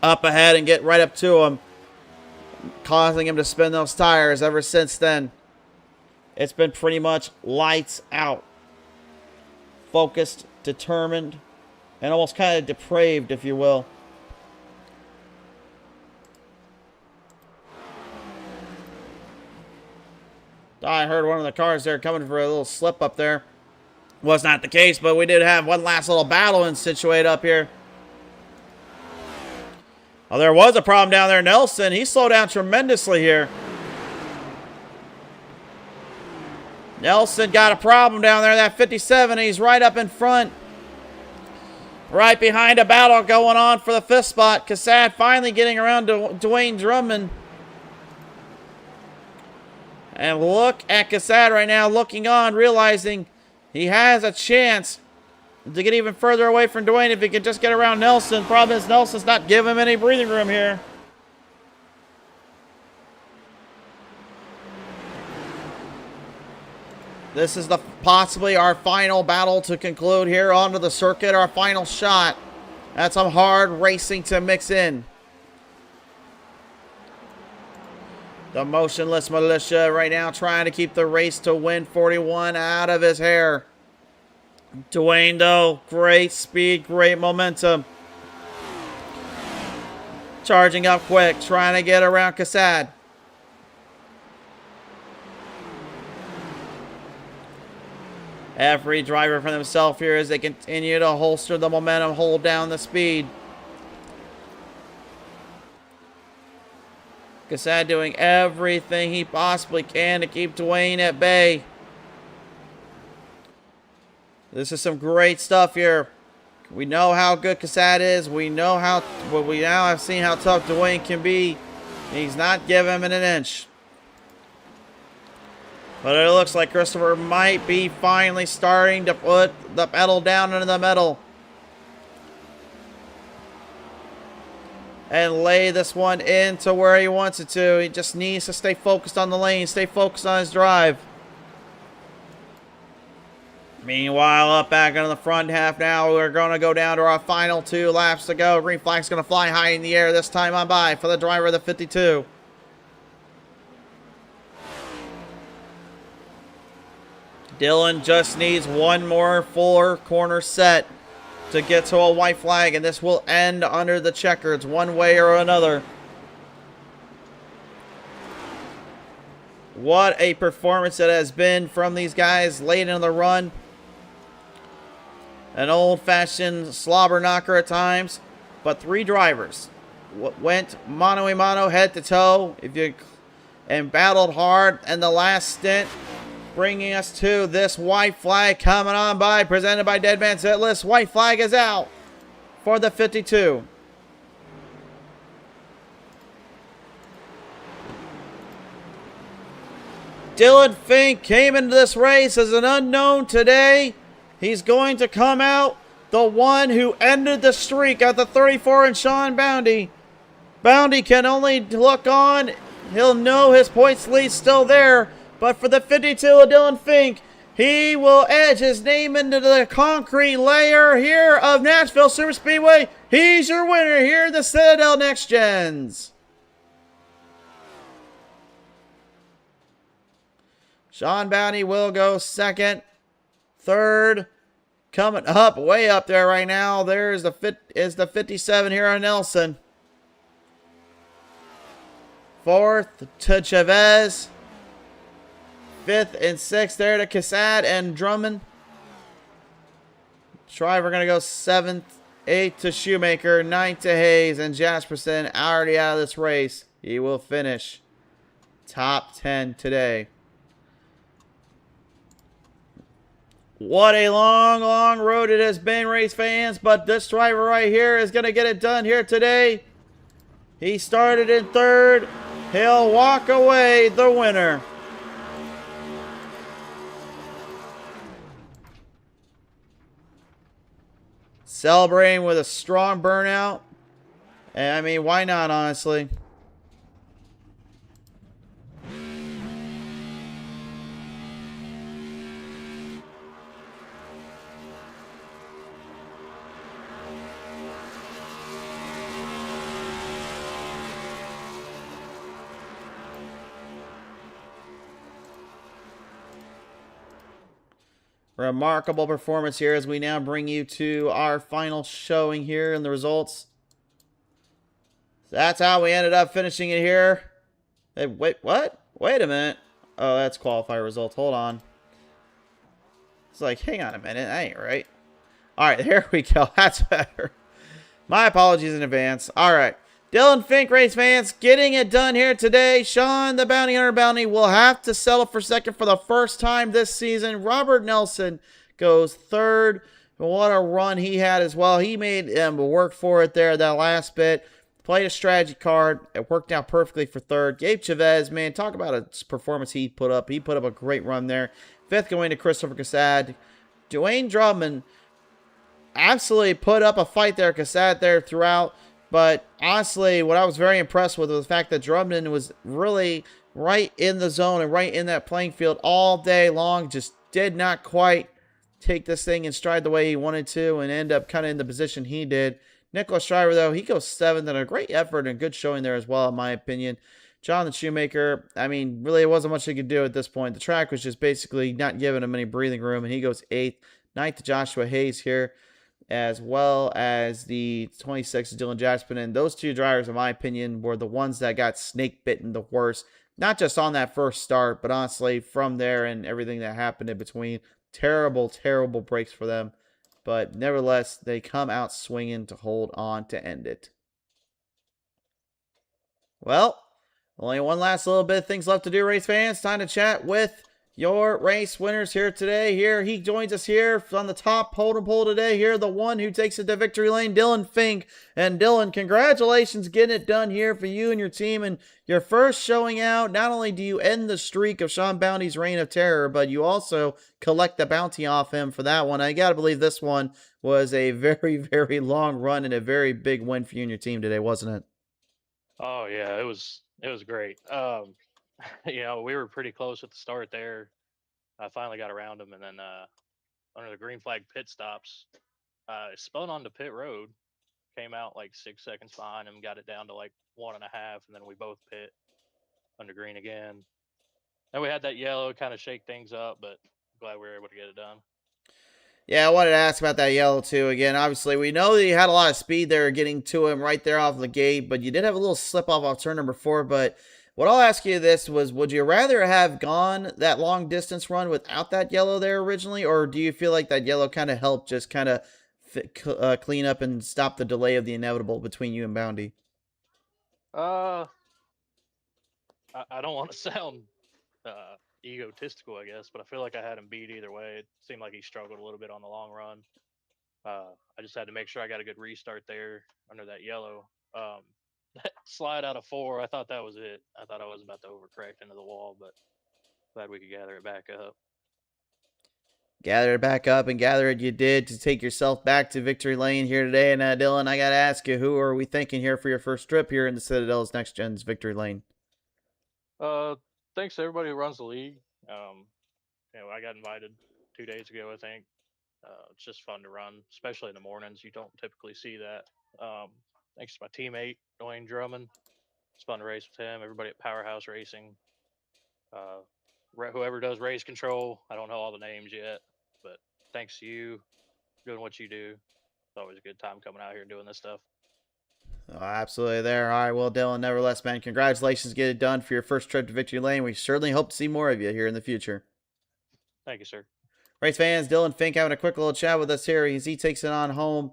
Speaker 2: up ahead and get right up to him, causing him to spin those tires. Ever since then, it's been pretty much lights out. Focused, determined, and almost kind of depraved, if you will. I heard one of the cars there coming for a little slip up there. Was not the case, but we did have one last little battle and situate up here. Oh, there was a problem down there. Nelson, he slowed down tremendously here. Nelson got a problem down there. That 57, he's right up in front. Right behind a battle going on for the 5th spot. Cassad finally getting around to Dwayne Drummond. And look at Cassad right now, looking on, realizing he has a chance to get even further away from Dwayne if he can just get around Nelson. Problem is, Nelson's not giving him any breathing room here. This is possibly our final battle to conclude here onto the circuit, our final shot. That's some hard racing to mix in. The motionless militia right now trying to keep the race to win 41 out of his hair. Dwayne, though, great speed, great momentum. Charging up quick, trying to get around Cassad. Every driver for themselves here as they continue to holster the momentum, hold down the speed. Cassad doing everything he possibly can to keep Dwayne at bay. This is some great stuff here. We know how good Cassad is. We know how, well, we now have seen how tough Dwayne can be. He's not giving him an inch. But it looks like Christopher might be finally starting to put the pedal down into the metal. And lay this one into where he wants it to. He just needs to stay focused on the lane, stay focused on his drive. Meanwhile, up back on the front half now, we're going to go down to our final 2 laps to go. Green flag's going to fly high in the air this time on by for the driver of the 52. Dylan just needs one more 4-corner set to get to a white flag, and this will end under the checkers one way or another. What a performance it has been from these guys late in the run. An old-fashioned slobber knocker at times, but 3 drivers went mano a mano, head to toe, and battled hard in the last stint, bringing us to this white flag coming on by, presented by Dead Man's Hit List. White flag is out for the 52. Dylan Fink came into this race as an unknown today. He's going to come out the one who ended the streak at the 34 in Sean Boundy. Boundy can only look on. He'll know his points lead's still there. But for the 52 of Dylan Fink, he will edge his name into the concrete layer here of Nashville Superspeedway. He's your winner here in the Citadel Next Gens. Sean Bounty will go second. Third, coming up, way up there right now, there's the 57 here on Nelson. Fourth to Chavez. 5th and 6th there to Cassad and Drummond. Shriver going to go 7th. 8th to Shoemaker. 9th to Hayes. And Jasperson already out of this race. He will finish top 10 today. What a long, long road it has been, race fans. But this driver right here is going to get it done here today. He started in 3rd. He'll walk away the winner. Celebrating with a strong burnout. And I mean, why not, honestly? Remarkable performance here as we now bring you to our final showing here and the results. So that's how we ended up finishing it here. Hey, wait, what? Wait a minute. Oh, that's qualifier results. Hold on. It's like, hang on a minute. That ain't right. All right, here we go. That's better. My apologies in advance. All right. Dylan Fink, race fans, getting it done here today. Sean, the Bounty Hunter Bounty, will have to settle for second for the first time this season. Robert Nelson goes third. What a run he had as well. He made work for it there, that last bit. Played a strategy card. It worked out perfectly for third. Gabe Chavez, man, talk about a performance he put up. He put up a great run there. Fifth going to Christopher Cassad. Dwayne Drummond absolutely put up a fight there. Cassad there throughout. But honestly, what I was very impressed with was the fact that Drummond was really right in the zone and right in that playing field all day long. Just did not quite take this thing in stride the way he wanted to and end up kind of in the position he did. Nicholas Shriver, though, he goes 7th and a great effort and good showing there as well, in my opinion. John the Shoemaker, I mean, really, it wasn't much he could do at this point. The track was just basically not giving him any breathing room, and he goes 8th. 9th to Joshua Hayes here, as well as the 26th Dylan Jaspin. And those two drivers, in my opinion, were the ones that got snake bitten the worst. Not just on that first start, but honestly from there and everything that happened in between. Terrible, terrible breaks for them. But nevertheless, they come out swinging to hold on to end it. Well, only one last little bit of things left to do, race fans. Time to chat with your race winners here today. Here he joins us here on the top hold'em pole today. Here, the one who takes it to victory lane, Dylan Fink. And Dylan, congratulations getting it done here for you and your team. And your first showing out, not only do you end the streak of Sean Bounty's reign of terror, but you also collect the bounty off him for that one. I got to believe this one was a very, very long run and a very big win for you and your team today, wasn't it?
Speaker 8: Oh yeah, it was great. We were pretty close at the start there. I finally got around him, and then under the green flag pit stops, spun onto pit road, came out like 6 seconds behind him, got it down to like 1.5, and then we both pit under green again. And we had that yellow kind of shake things up, but glad we were able to get it done.
Speaker 2: Yeah, I wanted to ask about that yellow too. Again, obviously, we know that you had a lot of speed there getting to him right there off the gate, but you did have a little slip off turn number 4. But what I'll ask you this was, would you rather have gone that long distance run without that yellow there originally, or do you feel like that yellow kind of helped just kind of clean up and stop the delay of the inevitable between you and Bounty?
Speaker 8: I don't want to sound egotistical, I guess, but I feel like I had him beat either way. It seemed like he struggled a little bit on the long run. I just had to make sure I got a good restart there under that yellow. That slide out of 4, I thought that was it. I thought I was about to overcorrect into the wall, but glad we could gather it back up.
Speaker 2: Gather it back up, and gather it you did to take yourself back to victory lane here today. And Dylan, I got to ask you, who are we thinking here for your first trip here in the Citadel's Next Gen's victory lane?
Speaker 8: Thanks to everybody who runs the league. I got invited 2 days ago, I think. It's just fun to run, especially in the mornings. You don't typically see that. Thanks to my teammate, Dwayne Drummond. It's fun to race with him. Everybody at Powerhouse Racing. Whoever does race control, I don't know all the names yet, but thanks to you doing what you do. It's always a good time coming out here and doing this stuff.
Speaker 2: Oh, absolutely there. All right, well, Dylan, nevertheless, man, congratulations. Get it done for your first trip to victory lane. We certainly hope to see more of you here in the future.
Speaker 8: Thank you, sir.
Speaker 2: Race fans, Dylan Fink having a quick little chat with us here as he takes it on home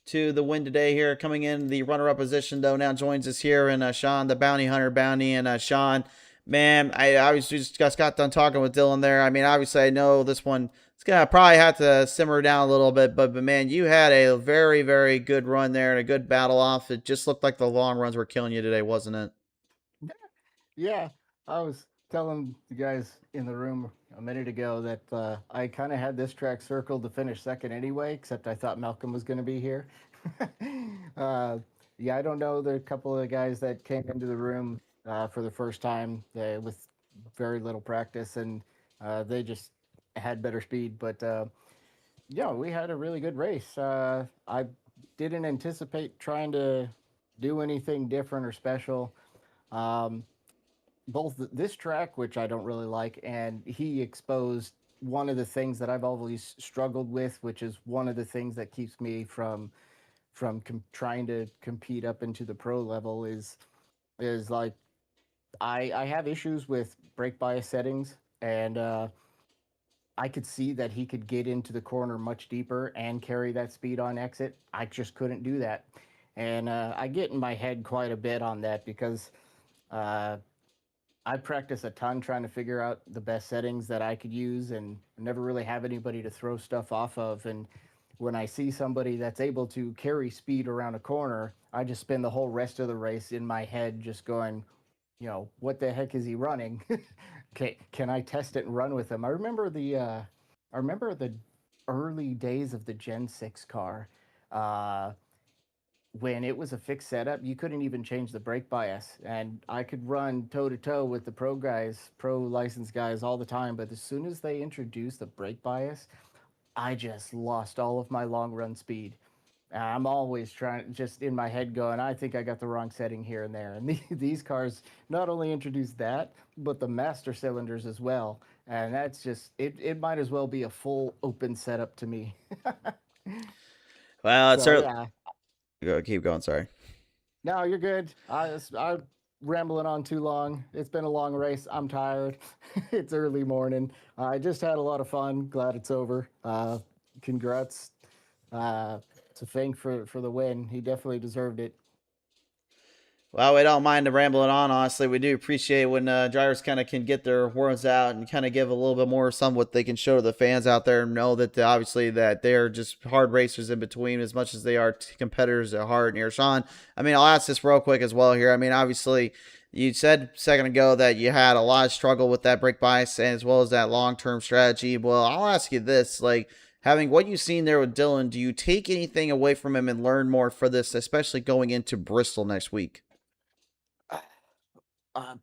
Speaker 2: to the win today here. Coming in the runner-up position, though, now joins us here, and Sean, the Bounty Hunter Bounty. And Sean, man, I was just got done talking with Dylan there. I mean, obviously, I know this one it's going to probably have to simmer down a little bit, but man, you had a very, very good run there and a good battle off. It just looked like the long runs were killing you today, wasn't it?
Speaker 1: Yeah, I was telling the guys in the room a minute ago that I kind of had this track circled to finish second anyway, except I thought Malcolm was going to be here. Yeah, I don't know. There are a couple of guys that came into the room for the first time with very little practice, and they just had better speed. But yeah, we had a really good race. I didn't anticipate trying to do anything different or special. Both this track, which I don't really like, and he exposed one of the things that I've always struggled with, which is one of the things that keeps me from trying to compete up into the pro level is like I have issues with brake bias settings, and I could see that he could get into the corner much deeper and carry that speed on exit. I just couldn't do that, and I get in my head quite a bit on that because uh, I practice a ton trying to figure out the best settings that I could use, and never really have anybody to throw stuff off of. And when I see somebody that's able to carry speed around a corner, I just spend the whole rest of the race in my head just going, what the heck is he running? Okay, can I test it and run with him? I remember the early days of the Gen 6 car. Uh, when it was a fixed setup, you couldn't even change the brake bias. And I could run toe to toe with the pro licensed guys all the time. But as soon as they introduced the brake bias, I just lost all of my long run speed. I'm always trying, just in my head going, I think I got the wrong setting here and there. And these cars not only introduced that, but the master cylinders as well. And that's just, it might as well be a full open setup to me.
Speaker 2: Well, it's
Speaker 1: So,
Speaker 2: certainly.
Speaker 1: yeah.
Speaker 2: Keep going. Sorry.
Speaker 1: No, you're good. I'm rambling on too long. It's been a long race. I'm tired. It's early morning. I just had a lot of fun. Glad it's over. Congrats to Fink for the win. He definitely deserved it.
Speaker 2: Well, we don't mind rambling on. Honestly, we do appreciate when drivers kind of can get their words out and kind of give a little bit more of some what they can show to the fans out there, and know that obviously that they are just hard racers in between as much as they are competitors at heart. And here, Sean, I mean, I'll ask this real quick as well here. I mean, obviously, you said a second ago that you had a lot of struggle with that brake bias as well as that long-term strategy. Well, I'll ask you this, like, having what you've seen there with Dylan, do you take anything away from him and learn more for this, especially going into Bristol next week?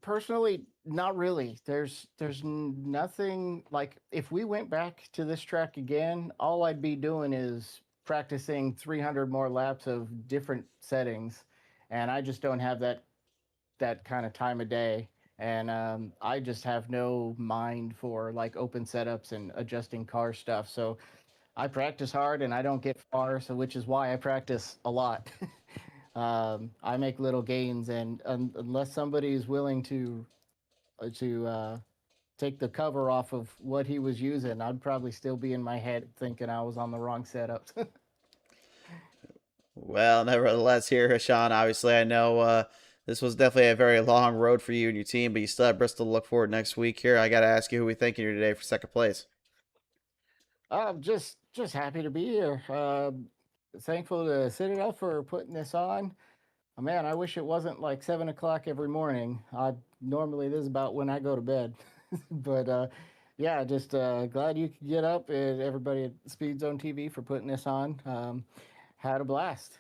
Speaker 1: Personally, not really. There's nothing like, if we went back to this track again, all I'd be doing is practicing 300 more laps of different settings, and I just don't have that kind of time of day. And I just have no mind for like open setups and adjusting car stuff. So I practice hard and I don't get far, so which is why I practice a lot. I make little gains, and unless somebody is willing to take the cover off of what he was using, I'd probably still be in my head thinking I was on the wrong setups.
Speaker 2: Well, nevertheless, here, Sean, obviously, I know this was definitely a very long road for you and your team, but you still have Bristol to look forward next week here. I got to ask you who we thinking here today for second place.
Speaker 1: I'm just happy to be here. Thankful to Citadel for putting this on. Oh, man, I wish it wasn't like 7 o'clock every morning. Normally this is about when I go to bed. But yeah, just glad you could get up, and everybody at Speed Zone TV for putting this on. Had a blast.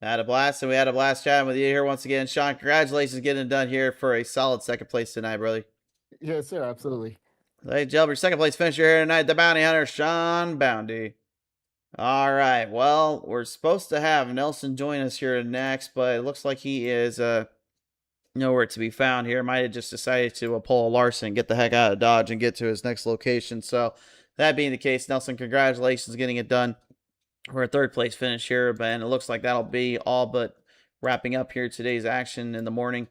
Speaker 2: Had a blast, and we had a blast chatting with you here once again. Sean, congratulations getting it done here for a solid second place tonight, brother.
Speaker 1: Yes, sir, absolutely.
Speaker 2: Ladies and gentlemen, second place finisher here tonight, the Bounty Hunter, Sean Bounty. All right, well, we're supposed to have Nelson join us here next, but it looks like he is nowhere to be found here. Might have just decided to pull a Larson, get the heck out of Dodge, and get to his next location. So that being the case, Nelson, congratulations getting it done. We're a third place finish here, and it looks like that'll be all but wrapping up here today's action in the morning.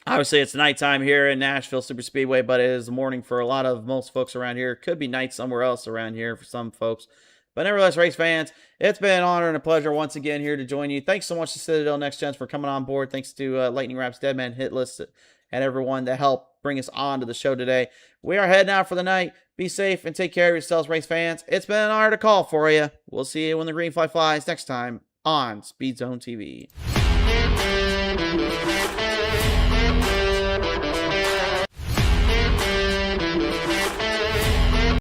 Speaker 2: Obviously, it's nighttime here in Nashville Superspeedway, but it is the morning for most folks around here. It could be night somewhere else around here for some folks. But nevertheless, race fans, it's been an honor and a pleasure once again here to join you. Thanks so much to Citadel Next Gens for coming on board. Thanks to Lightning Rap's Deadman Hit List and everyone that helped bring us on to the show today. We are heading out for the night. Be safe and take care of yourselves, race fans. It's been an honor to call for you. We'll see you when the green flag flies next time on Speed Zone TV.